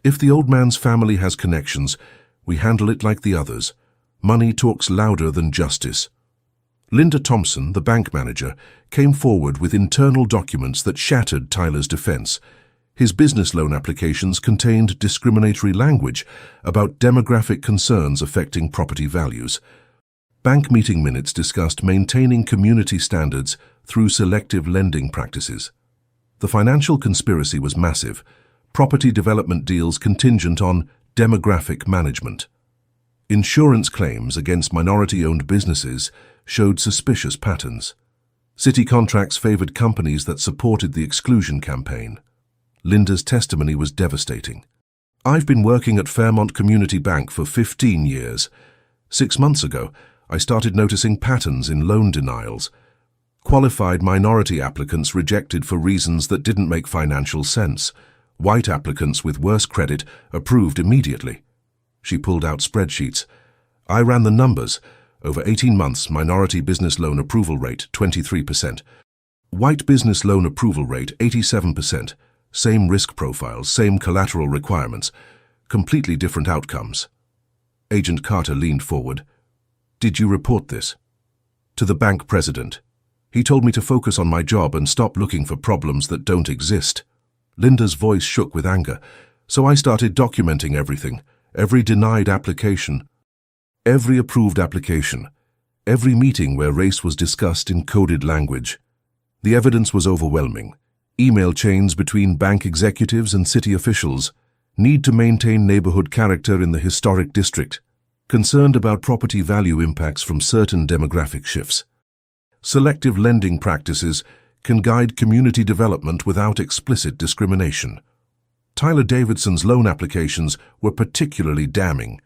If the old man's family has connections, we handle it like the others. Money talks louder than justice. Linda Thompson, the bank manager, came forward with internal documents that shattered Tyler's defense. His business loan applications contained discriminatory language about demographic concerns affecting property values. Bank meeting minutes discussed maintaining community standards through selective lending practices. The financial conspiracy was massive. Property development deals contingent on demographic management. Insurance claims against minority-owned businesses showed suspicious patterns. City contracts favored companies that supported the exclusion campaign. Linda's testimony was devastating. I've been working at Fairmont Community Bank for 15 years. 6 months ago, I started noticing patterns in loan denials. Qualified minority applicants rejected for reasons that didn't make financial sense. White applicants with worse credit approved immediately. She pulled out spreadsheets. I ran the numbers. Over 18 months, minority business loan approval rate 23%. White business loan approval rate 87%. Same risk profiles, same collateral requirements. Completely different outcomes. Agent Carter leaned forward. Did you report this? To the bank president. He told me to focus on my job and stop looking for problems that don't exist. Linda's voice shook with anger, so I started documenting everything. Every denied application, every approved application, every meeting where race was discussed in coded language. The evidence was overwhelming. Email chains between bank executives and city officials, need to maintain neighborhood character in the historic district, concerned about property value impacts from certain demographic shifts. Selective lending practices can guide community development without explicit discrimination. Tyler Davidson's loan applications were particularly damning.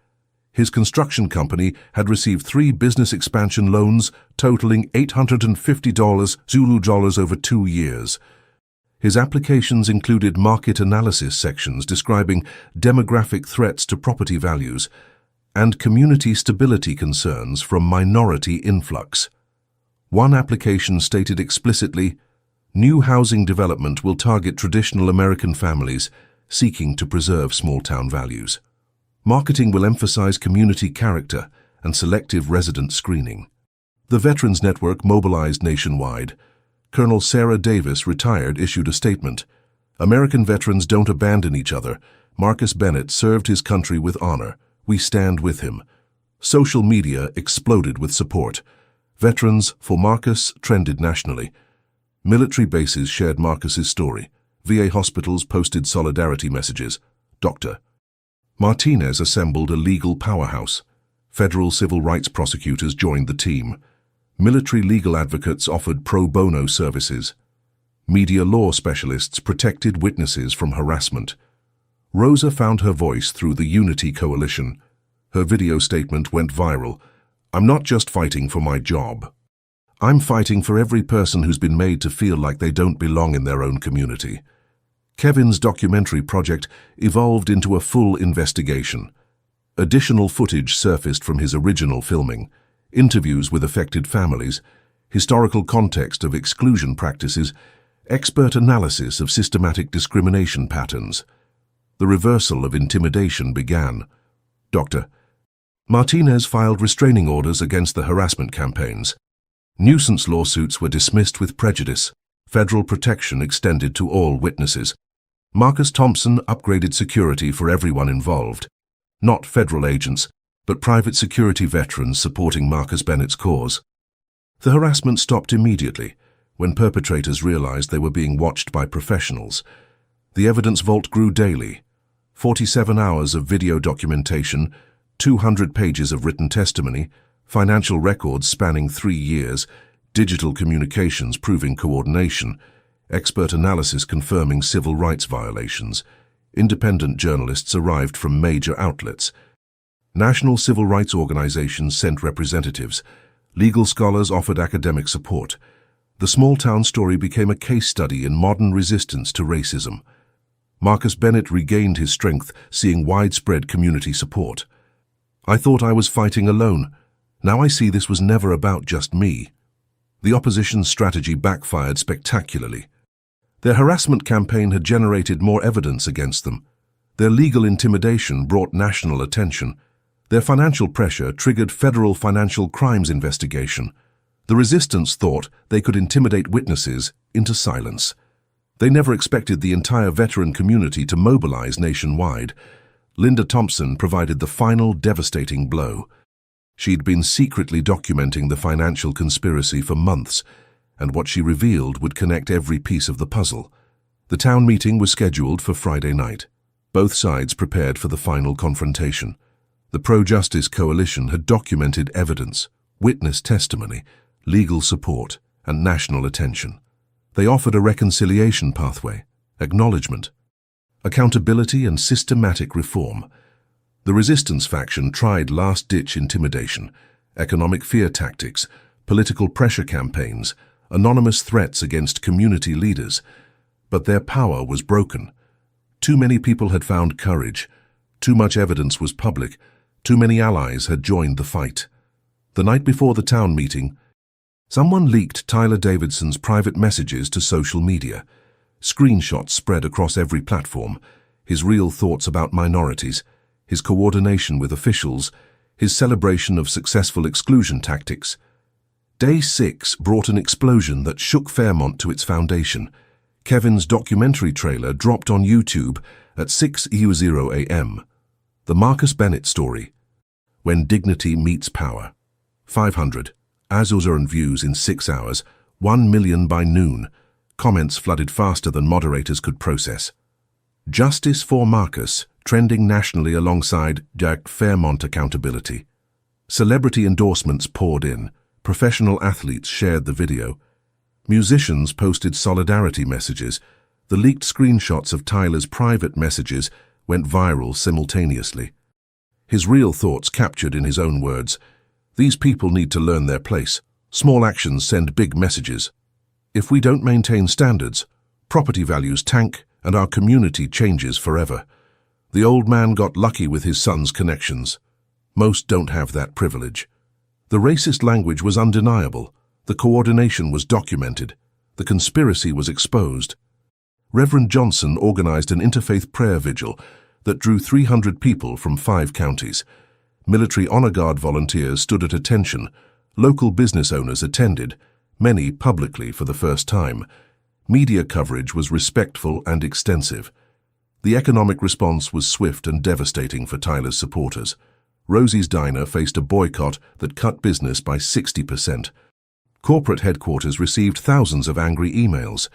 His construction company had received 3 business expansion loans totaling $850 Zulu dollars over 2 years. His applications included market analysis sections describing demographic threats to property values and community stability concerns from minority influx. One application stated explicitly, new housing development will target traditional American families seeking to preserve small-town values. Marketing will emphasize community character and selective resident screening. The Veterans Network mobilized nationwide. Colonel Sarah Davis, retired, issued a statement. American veterans don't abandon each other. Marcus Bennett served his country with honor. We stand with him. Social media exploded with support. Veterans for Marcus trended nationally. Military bases shared Marcus's story. VA hospitals posted solidarity messages. Dr. Martinez assembled a legal powerhouse. Federal civil rights prosecutors joined the team. Military legal advocates offered pro bono services. Media law specialists protected witnesses from harassment. Rosa found her voice through the Unity Coalition. Her video statement went viral. I'm not just fighting for my job. I'm fighting for every person who's been made to feel like they don't belong in their own community. Kevin's documentary project evolved into a full investigation. Additional footage surfaced from his original filming, interviews with affected families, historical context of exclusion practices, expert analysis of systematic discrimination patterns. The reversal of intimidation began. Dr. Martinez filed restraining orders against the harassment campaigns. Nuisance lawsuits were dismissed with prejudice. Federal protection extended to all witnesses. Marcus Thompson upgraded security for everyone involved. Not federal agents, but private security veterans supporting Marcus Bennett's cause. The harassment stopped immediately when perpetrators realized they were being watched by professionals. The evidence vault grew daily. 47 hours of video documentation, 200 pages of written testimony, financial records spanning 3 years, digital communications proving coordination, expert analysis confirming civil rights violations. Independent journalists arrived from major outlets. National civil rights organizations sent representatives. Legal scholars offered academic support. The small-town story became a case study in modern resistance to racism. Marcus Bennett regained his strength, seeing widespread community support. "I thought I was fighting alone. Now I see this was never about just me." The opposition's strategy backfired spectacularly. Their harassment campaign had generated more evidence against them. Their legal intimidation brought national attention. Their financial pressure triggered federal financial crimes investigation. The resistance thought they could intimidate witnesses into silence. They never expected the entire veteran community to mobilize nationwide. Linda Thompson provided the final devastating blow. She'd been secretly documenting the financial conspiracy for months, and what she revealed would connect every piece of the puzzle. The town meeting was scheduled for Friday night. Both sides prepared for the final confrontation. The pro-justice coalition had documented evidence, witness testimony, legal support, and national attention. They offered a reconciliation pathway, acknowledgement, accountability, and systematic reform. The resistance faction tried last-ditch intimidation, economic fear tactics, political pressure campaigns, anonymous threats against community leaders, but their power was broken. Too many people had found courage, too much evidence was public, too many allies had joined the fight. The night before the town meeting, someone leaked Tyler Davidson's private messages to social media. Screenshots spread across every platform, his real thoughts about minorities, his coordination with officials, his celebration of successful exclusion tactics. Day 6 brought an explosion that shook Fairmont to its foundation. Kevin's documentary trailer dropped on YouTube at 6:00 a.m. The Marcus Bennett story. When dignity meets power. 500. Azure views in 6 hours, 1 million by noon. Comments flooded faster than moderators could process. Justice for Marcus, trending nationally alongside Jack Fairmont accountability. Celebrity endorsements poured in. Professional athletes shared the video. Musicians posted solidarity messages. The leaked screenshots of Tyler's private messages went viral simultaneously. His real thoughts captured in his own words. "These people need to learn their place. Small actions send big messages. If we don't maintain standards, property values tank and our community changes forever." The old man got lucky with his son's connections. Most don't have that privilege. The racist language was undeniable. The coordination was documented. The conspiracy was exposed. Reverend Johnson organized an interfaith prayer vigil that drew 300 people from 5 counties. Military honor guard volunteers stood at attention. Local business owners attended, many publicly for the first time. Media coverage was respectful and extensive. The economic response was swift and devastating for Tyler's supporters. Rosie's Diner faced a boycott that cut business by 60%. Corporate headquarters received thousands of angry emails.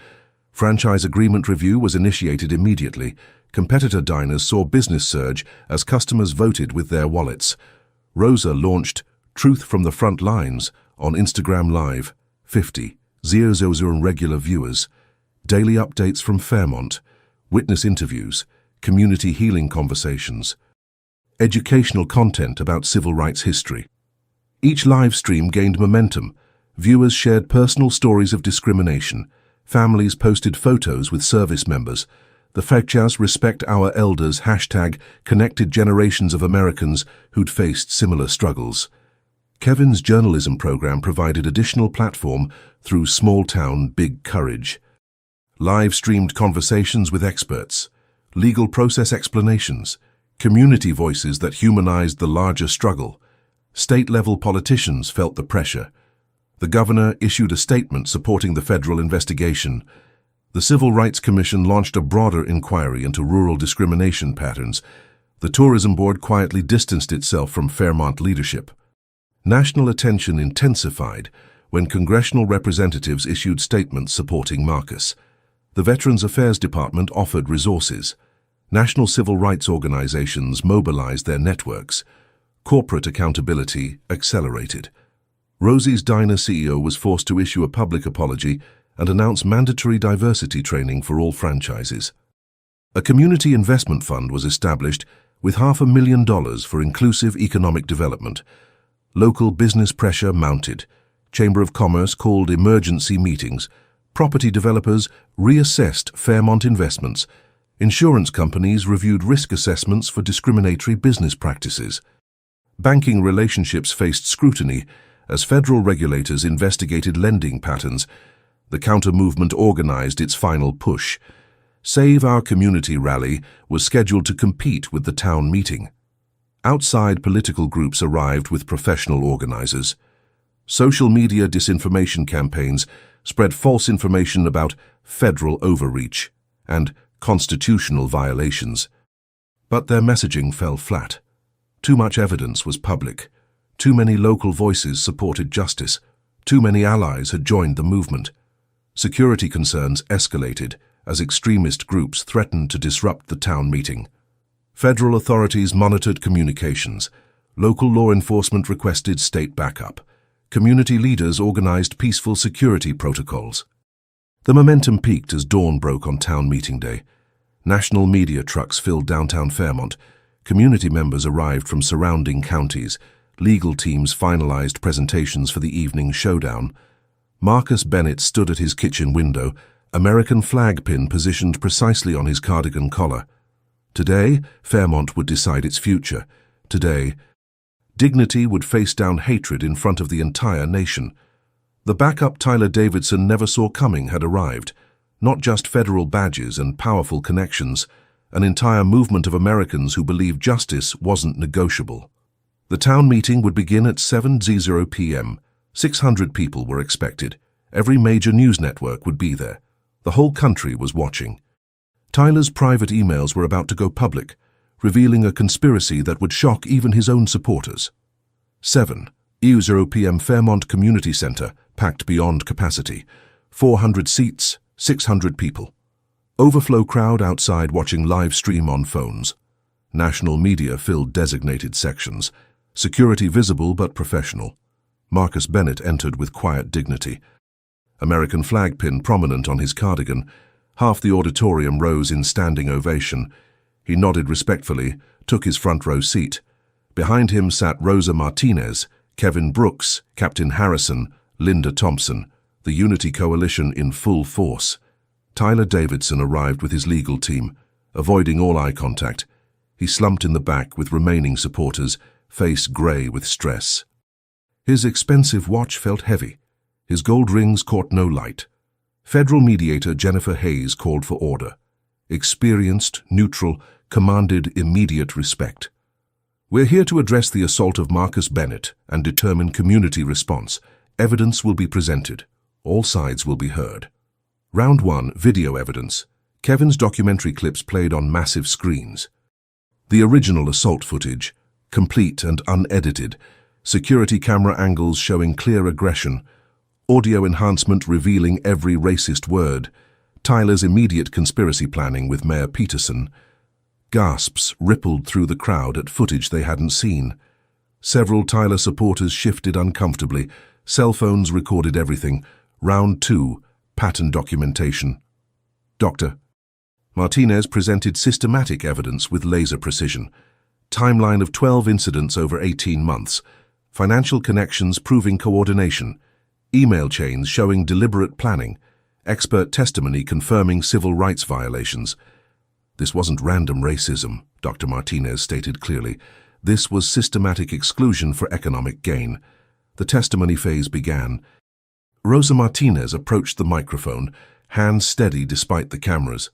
Franchise agreement review was initiated immediately. Competitor diners saw business surge as customers voted with their wallets. Rosa launched Truth from the Front Lines on Instagram Live, 50,000 regular viewers. Daily updates from Fairmont, witness interviews, community healing conversations, educational content about civil rights history. Each live stream gained momentum. Viewers shared personal stories of discrimination. Families posted photos with service members. The Fechas Respect Our Elders hashtag connected generations of Americans who'd faced similar struggles. Kevin's journalism program provided additional platform through Small Town, Big Courage. Live-streamed conversations with experts, legal process explanations, community voices that humanized the larger struggle. State-level politicians felt the pressure. The governor issued a statement supporting the federal investigation. The Civil Rights Commission launched a broader inquiry into rural discrimination patterns. The Tourism Board quietly distanced itself from Fairmont leadership. National attention intensified when congressional representatives issued statements supporting Marcus. The Veterans Affairs Department offered resources. National civil rights organizations mobilized their networks. Corporate accountability accelerated. Rosie's Diner CEO was forced to issue a public apology and announce mandatory diversity training for all franchises. A community investment fund was established with $500,000 for inclusive economic development. Local business pressure mounted. Chamber of Commerce called emergency meetings. Property developers reassessed Fairmont investments. Insurance companies reviewed risk assessments for discriminatory business practices. Banking relationships faced scrutiny as federal regulators investigated lending patterns. The counter-movement organized its final push. Save Our Community rally was scheduled to compete with the town meeting. Outside political groups arrived with professional organizers. Social media disinformation campaigns spread false information about federal overreach and constitutional violations. But their messaging fell flat. Too much evidence was public. Too many local voices supported justice. Too many allies had joined the movement. Security concerns escalated as extremist groups threatened to disrupt the town meeting. Federal authorities monitored communications. Local law enforcement requested state backup. Community leaders organized peaceful security protocols. The momentum peaked as dawn broke on town meeting day. National media trucks filled downtown Fairmont. Community members arrived from surrounding counties. Legal teams finalized presentations for the evening showdown. Marcus Bennett stood at his kitchen window, American flag pin positioned precisely on his cardigan collar. Today, Fairmont would decide its future. Today, dignity would face down hatred in front of the entire nation. The backup Tyler Davidson never saw coming had arrived. Not just federal badges and powerful connections, an entire movement of Americans who believed justice wasn't negotiable. The town meeting would begin at 7:00 p.m. 600 people were expected. Every major news network would be there. The whole country was watching. Tyler's private emails were about to go public, revealing a conspiracy that would shock even his own supporters. 7:00 p.m. Fairmont Community Center, packed beyond capacity. 400 seats, 600 people. Overflow crowd outside watching live stream on phones. National media filled designated sections. Security visible but professional. Marcus Bennett entered with quiet dignity. American flag pin prominent on his cardigan. Half the auditorium rose in standing ovation. He nodded respectfully, took his front row seat. Behind him sat Rosa Martinez, Kevin Brooks, Captain Harrison, Linda Thompson, the Unity Coalition in full force. Tyler Davidson arrived with his legal team, avoiding all eye contact. He slumped in the back with remaining supporters, face grey with stress. His expensive watch felt heavy. His gold rings caught no light. Federal mediator Jennifer Hayes called for order. Experienced, neutral, commanded immediate respect. We're here to address the assault of Marcus Bennett and determine community response. Evidence will be presented. All sides will be heard. Round 1, video evidence. Kevin's documentary clips played on massive screens. The original assault footage, complete and unedited. Security camera angles showing clear aggression. Audio enhancement revealing every racist word. Tyler's immediate conspiracy planning with Mayor Peterson. Gasps rippled through the crowd at footage they hadn't seen. Several Tyler supporters shifted uncomfortably. Cell phones recorded everything. Round 2, pattern documentation. Dr. Martinez presented systematic evidence with laser precision. Timeline of 12 incidents over 18 months. Financial connections proving coordination. Email chains showing deliberate planning. Expert testimony confirming civil rights violations. This wasn't random racism, Dr. Martinez stated clearly. This was systematic exclusion for economic gain. The testimony phase began. Rosa Martinez approached the microphone, hands steady despite the cameras.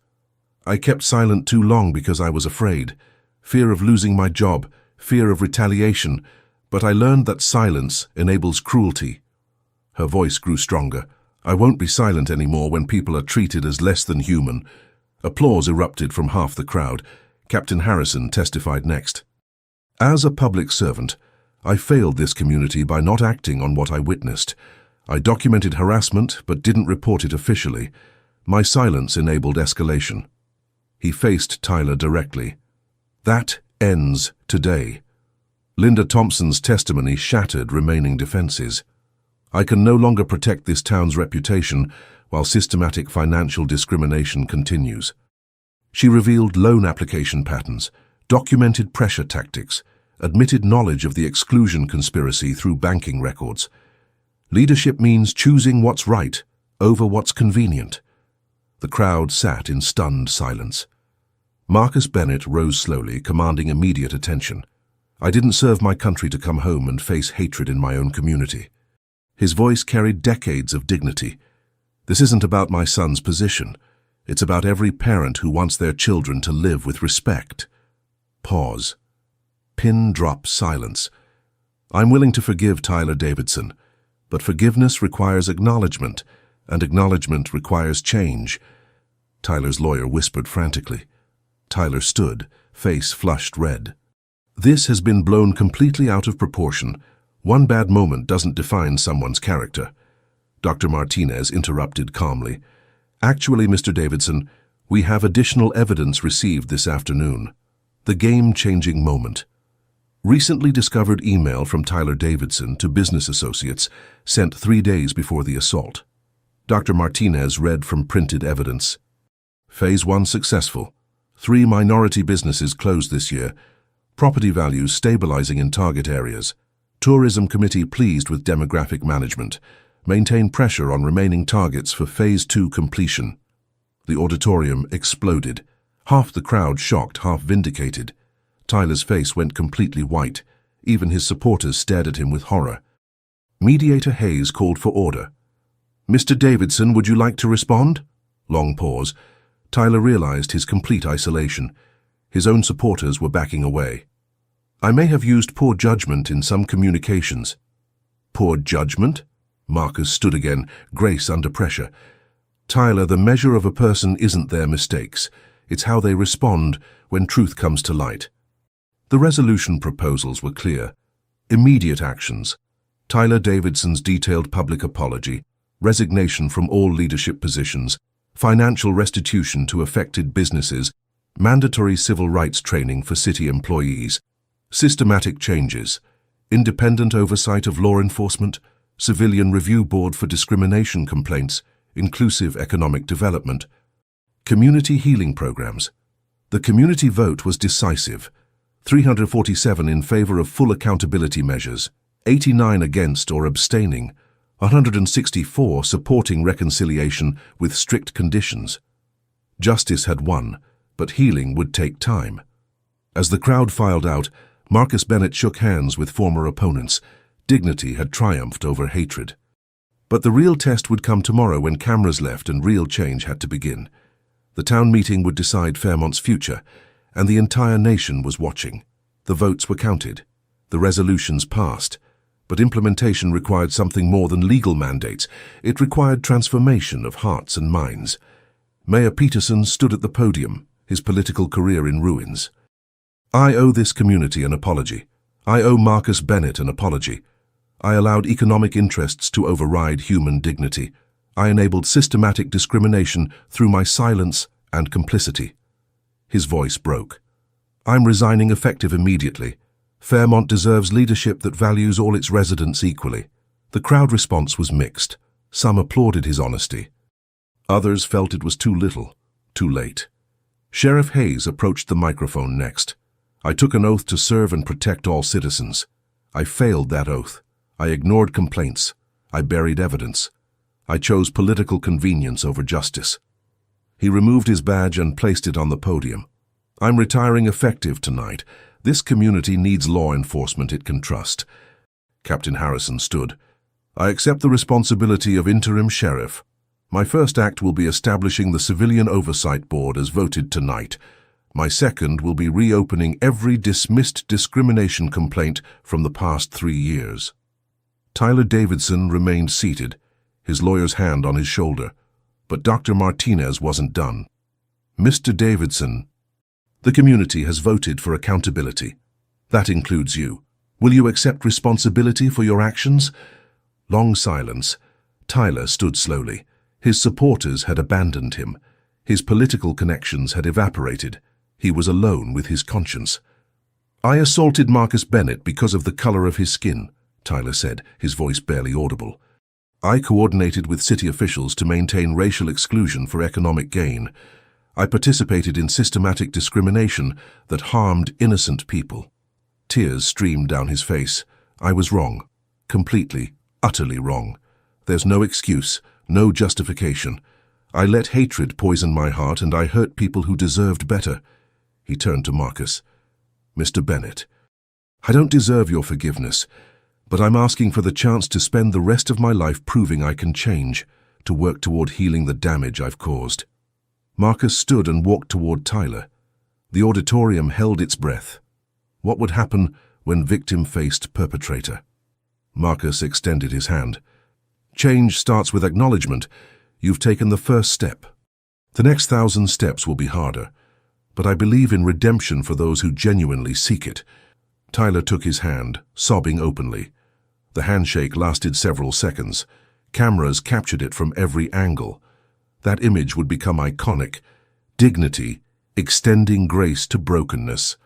I kept silent too long because I was afraid. Fear of losing my job, fear of retaliation, but I learned that silence enables cruelty. Her voice grew stronger. I won't be silent anymore when people are treated as less than human. Applause erupted from half the crowd. Captain Harrison testified next. As a public servant, I failed this community by not acting on what I witnessed. I documented harassment but didn't report it officially. My silence enabled escalation. He faced Tyler directly. That ends today. Linda Thompson's testimony shattered remaining defenses. I can no longer protect this town's reputation while systematic financial discrimination continues. She revealed loan application patterns, documented pressure tactics, admitted knowledge of the exclusion conspiracy through banking records. Leadership means choosing what's right over what's convenient. The crowd sat in stunned silence. Marcus Bennett rose slowly, commanding immediate attention. I didn't serve my country to come home and face hatred in my own community. His voice carried decades of dignity. This isn't about my son's position. It's about every parent who wants their children to live with respect. Pause. Pin drop silence. I'm willing to forgive Tyler Davidson, but forgiveness requires acknowledgement, and acknowledgement requires change. Tyler's lawyer whispered frantically. Tyler stood, face flushed red. This has been blown completely out of proportion. One bad moment doesn't define someone's character. Dr. Martinez interrupted calmly. Actually, Mr. Davidson, we have additional evidence received this afternoon. The game-changing moment. Recently discovered email from Tyler Davidson to business associates sent 3 days before the assault. Dr. Martinez read from printed evidence. Phase 1 successful. 3 minority businesses closed this year. Property values stabilizing in target areas. Tourism committee pleased with demographic management. Maintain pressure on remaining targets for Phase 2 completion. The auditorium exploded. Half the crowd shocked, half vindicated. Tyler's face went completely white. Even his supporters stared at him with horror. Mediator Hayes called for order. Mr. Davidson, would you like to respond? Long pause. Tyler realized his complete isolation. His own supporters were backing away. I may have used poor judgment in some communications. Poor judgment? Marcus stood again, grace under pressure. Tyler, the measure of a person isn't their mistakes. It's how they respond when truth comes to light. The resolution proposals were clear. Immediate actions. Tyler Davidson's detailed public apology, resignation from all leadership positions, financial restitution to affected businesses, mandatory civil rights training for city employees, systematic changes, independent oversight of law enforcement, civilian review board for discrimination complaints, inclusive economic development, community healing programs. The community vote was decisive. 347 in favor of full accountability measures, 89 against or abstaining, 164 supporting reconciliation with strict conditions. Justice had won, but healing would take time. As the crowd filed out, Marcus Bennett shook hands with former opponents. Dignity had triumphed over hatred. But the real test would come tomorrow when cameras left and real change had to begin. The town meeting would decide Fairmont's future, and the entire nation was watching. The votes were counted. The resolutions passed. But implementation required something more than legal mandates. It required transformation of hearts and minds. Mayor Peterson stood at the podium, his political career in ruins. I owe this community an apology. I owe Marcus Bennett an apology. I allowed economic interests to override human dignity. I enabled systematic discrimination through my silence and complicity. His voice broke. I'm resigning effective immediately. Fairmont deserves leadership that values all its residents equally. The crowd response was mixed. Some applauded his honesty. Others felt it was too little, too late. Sheriff Hayes approached the microphone next. I took an oath to serve and protect all citizens. I failed that oath. I ignored complaints. I buried evidence. I chose political convenience over justice. He removed his badge and placed it on the podium. I'm retiring effective tonight. This community needs law enforcement it can trust. Captain Harrison stood. I accept the responsibility of interim sheriff. My first act will be establishing the Civilian Oversight Board as voted tonight. My second will be reopening every dismissed discrimination complaint from the past 3 years. Tyler Davidson remained seated, his lawyer's hand on his shoulder. But Dr. Martinez wasn't done. Mr. Davidson, the community has voted for accountability. That includes you. Will you accept responsibility for your actions? Long silence. Tyler stood slowly. His supporters had abandoned him. His political connections had evaporated. He was alone with his conscience. I assaulted Marcus Bennett because of the color of his skin, Tyler said, his voice barely audible. I coordinated with city officials to maintain racial exclusion for economic gain. I participated in systematic discrimination that harmed innocent people. Tears streamed down his face. I was wrong. Completely, utterly wrong. There's no excuse, no justification. I let hatred poison my heart and I hurt people who deserved better. He turned to Marcus. Mr. Bennett, I don't deserve your forgiveness, but I'm asking for the chance to spend the rest of my life proving I can change, to work toward healing the damage I've caused. Marcus stood and walked toward Tyler. The auditorium held its breath. What would happen when victim faced perpetrator? Marcus extended his hand. Change starts with acknowledgement. You've taken the first step. The next 1,000 steps will be harder, but I believe in redemption for those who genuinely seek it. Tyler took his hand, sobbing openly. The handshake lasted several seconds. Cameras captured it from every angle. That image would become iconic. Dignity, extending grace to brokenness.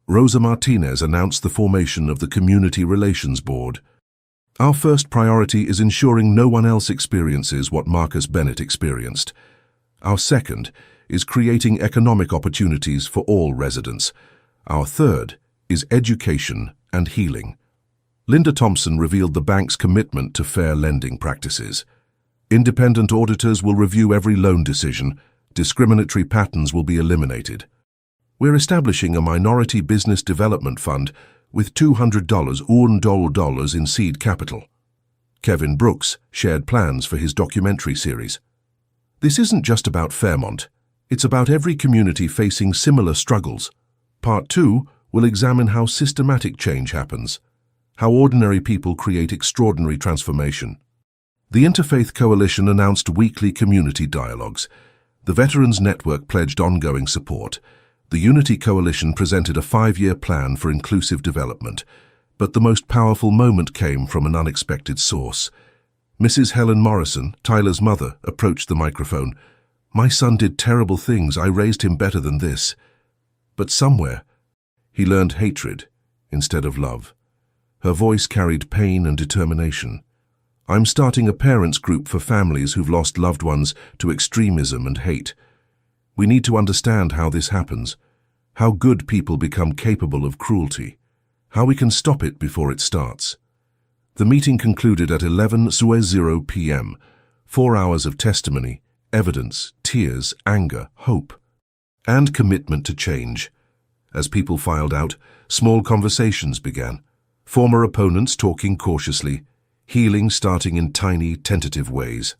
Rosa Martinez announced the formation of the Community Relations Board. Our first priority is ensuring no one else experiences what Marcus Bennett experienced. Our second is creating economic opportunities for all residents. Our third is education and healing. Linda Thompson revealed the bank's commitment to fair lending practices. Independent auditors will review every loan decision. Discriminatory patterns will be eliminated. We're establishing a minority business development fund with $200 in seed capital. Kevin Brooks shared plans for his documentary series. This isn't just about Fairmont. It's about every community facing similar struggles. Part 2 will examine how systematic change happens, how ordinary people create extraordinary transformation. The Interfaith Coalition announced weekly community dialogues. The Veterans Network pledged ongoing support. The Unity Coalition presented a 5-year plan for inclusive development, but the most powerful moment came from an unexpected source. Mrs. Helen Morrison, Tyler's mother, approached the microphone. My son did terrible things. I raised him better than this. But somewhere, he learned hatred instead of love. Her voice carried pain and determination. I'm starting a parents' group for families who've lost loved ones to extremism and hate. We need to understand how this happens, how good people become capable of cruelty, how we can stop it before it starts. The meeting concluded at 11:00 p.m. 4 hours of testimony, evidence, tears, anger, hope, and commitment to change. As people filed out, small conversations began. Former opponents talking cautiously, healing starting in tiny, tentative ways.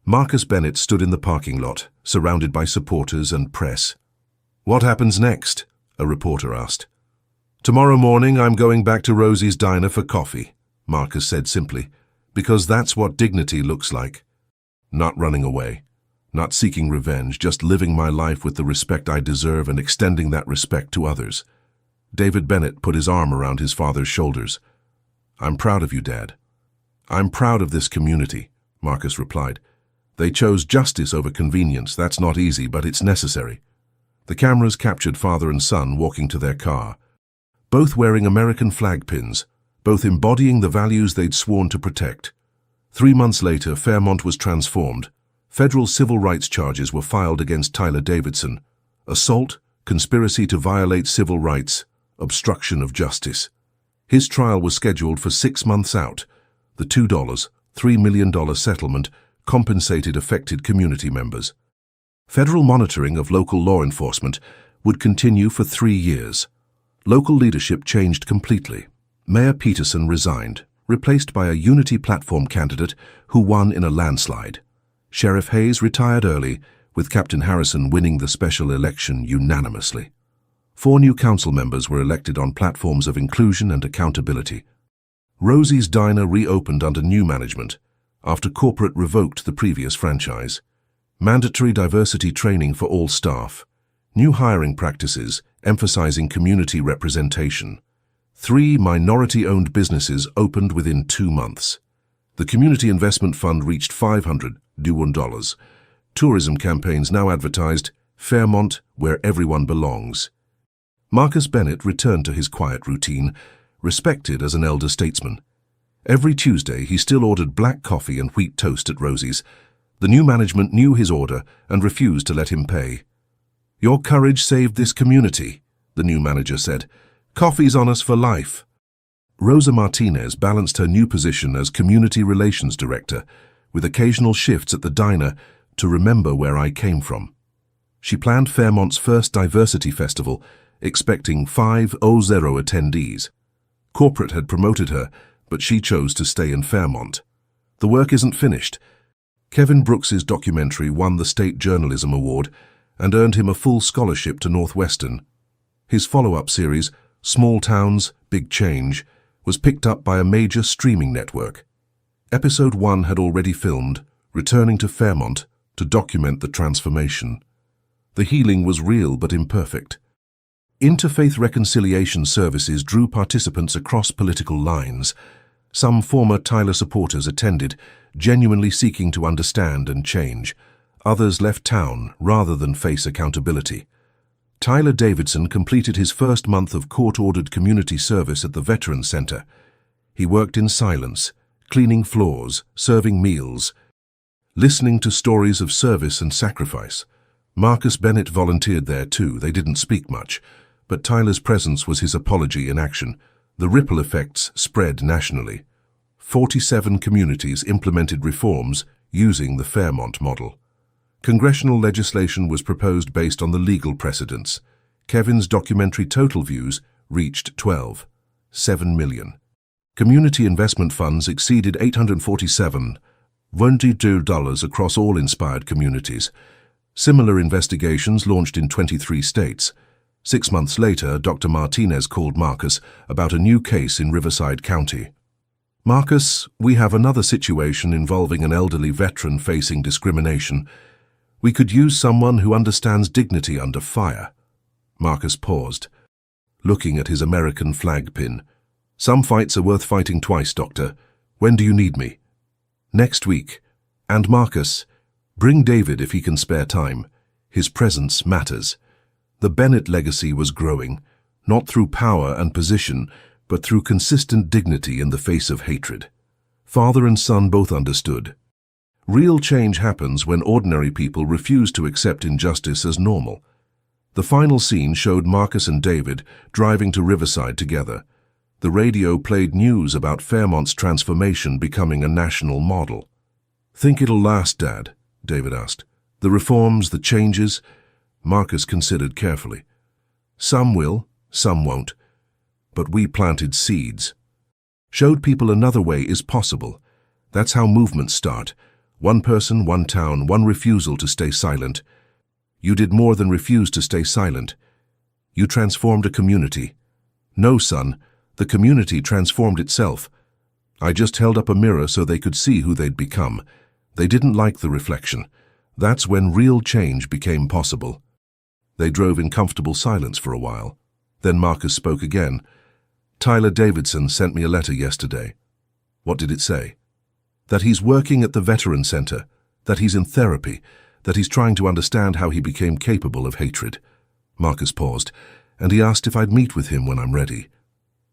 Marcus Bennett stood in the parking lot, surrounded by supporters and press. What happens next? A reporter asked. Tomorrow morning I'm going back to Rosie's Diner for coffee, Marcus said simply, because that's what dignity looks like. Not running away, not seeking revenge, just living my life with the respect I deserve and extending that respect to others. David Bennett put his arm around his father's shoulders. I'm proud of you, Dad. I'm proud of this community, Marcus replied. They chose justice over convenience. That's not easy, but it's necessary. The cameras captured father and son walking to their car, both wearing American flag pins, both embodying the values they'd sworn to protect. 3 months later, Fairmont was transformed. Federal civil rights charges were filed against Tyler Davidson. Assault, conspiracy to violate civil rights, obstruction of justice. His trial was scheduled for 6 months out. The $3 million settlement compensated affected community members. Federal monitoring of local law enforcement would continue for 3 years. Local leadership changed completely. Mayor Peterson resigned, replaced by a Unity platform candidate who won in a landslide. Sheriff Hayes retired early, with Captain Harrison winning the special election unanimously. 4 new council members were elected on platforms of inclusion and accountability. Rosie's Diner reopened under new management, after corporate revoked the previous franchise. Mandatory diversity training for all staff. New hiring practices, emphasizing community representation. 3 minority-owned businesses opened within 2 months. The Community Investment Fund reached $500 million. Tourism campaigns now advertised, Fairmont, where everyone belongs. Marcus Bennett returned to his quiet routine, respected as an elder statesman. Every Tuesday, he still ordered black coffee and wheat toast at Rosie's. The new management knew his order and refused to let him pay. "Your courage saved this community," the new manager said. "Coffee's on us for life." Rosa Martinez balanced her new position as Community Relations Director, with occasional shifts at the diner to remember where I came from. She planned Fairmont's first diversity festival, expecting 500 attendees. Corporate had promoted her, but she chose to stay in Fairmont. The work isn't finished. Kevin Brooks's documentary won the State Journalism Award and earned him a full scholarship to Northwestern. His follow-up series, Small Towns, Big Change, was picked up by a major streaming network. Episode 1 had already filmed, returning to Fairmont to document the transformation. The healing was real but imperfect. Interfaith reconciliation services drew participants across political lines. Some former Tyler supporters attended, genuinely seeking to understand and change. Others left town rather than face accountability. Tyler Davidson completed his first month of court-ordered community service at the Veterans Center. He worked in silence, cleaning floors, serving meals, listening to stories of service and sacrifice. Marcus Bennett volunteered there too. They didn't speak much, but Tyler's presence was his apology in action. The ripple effects spread nationally. 47 communities implemented reforms using the Fairmont model. Congressional legislation was proposed based on the legal precedents. Kevin's documentary total views reached 7 million. Community investment funds exceeded $847.22 across all inspired communities. Similar investigations launched in 23 states. 6 months later, Dr. Martinez called Marcus about a new case in Riverside County. "Marcus, we have another situation involving an elderly veteran facing discrimination. We could use someone who understands dignity under fire." Marcus paused, looking at his American flag pin. "Some fights are worth fighting twice, Doctor. When do you need me?" "Next week. And Marcus, bring David if he can spare time. His presence matters." The Bennett legacy was growing, not through power and position, but through consistent dignity in the face of hatred. Father and son both understood. Real change happens when ordinary people refuse to accept injustice as normal. The final scene showed Marcus and David driving to Riverside together. The radio played news about Fairmont's transformation becoming a national model. "Think it'll last, Dad?" David asked. "The reforms, the changes?" Marcus considered carefully. "Some will, some won't. But we planted seeds. Showed people another way is possible. That's how movements start. One person, one town, one refusal to stay silent. You did more than refuse to stay silent. You transformed a community. No, son, the community transformed itself. I just held up a mirror so they could see who they'd become. They didn't like the reflection. That's when real change became possible." They drove in comfortable silence for a while. Then Marcus spoke again. "Tyler Davidson sent me a letter yesterday." "What did it say?" "That he's working at the Veterans Center, that he's in therapy, that he's trying to understand how he became capable of hatred." Marcus paused, and he asked if I'd meet with him when I'm ready.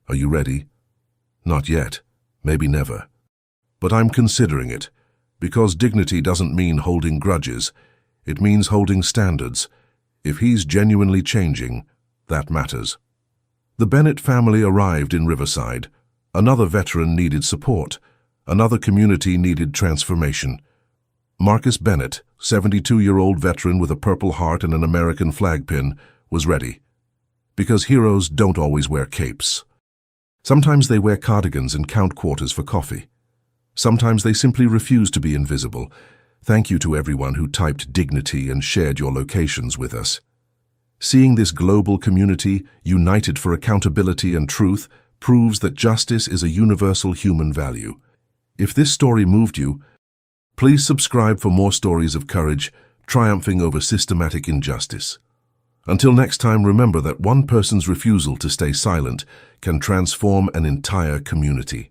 "Are you ready?" "Not yet. Maybe never. But I'm considering it, because dignity doesn't mean holding grudges. It means holding standards. If he's genuinely changing, that matters." The Bennett family arrived in Riverside. Another veteran needed support. Another community needed transformation. Marcus Bennett, 72-year-old veteran with a Purple Heart and an American flag pin, was ready. Because heroes don't always wear capes. Sometimes they wear cardigans and count quarters for coffee. Sometimes they simply refuse to be invisible. Thank you to everyone who typed dignity and shared your locations with us. Seeing this global community united for accountability and truth proves that justice is a universal human value. If this story moved you, please subscribe for more stories of courage triumphing over systematic injustice. Until next time, remember that one person's refusal to stay silent can transform an entire community.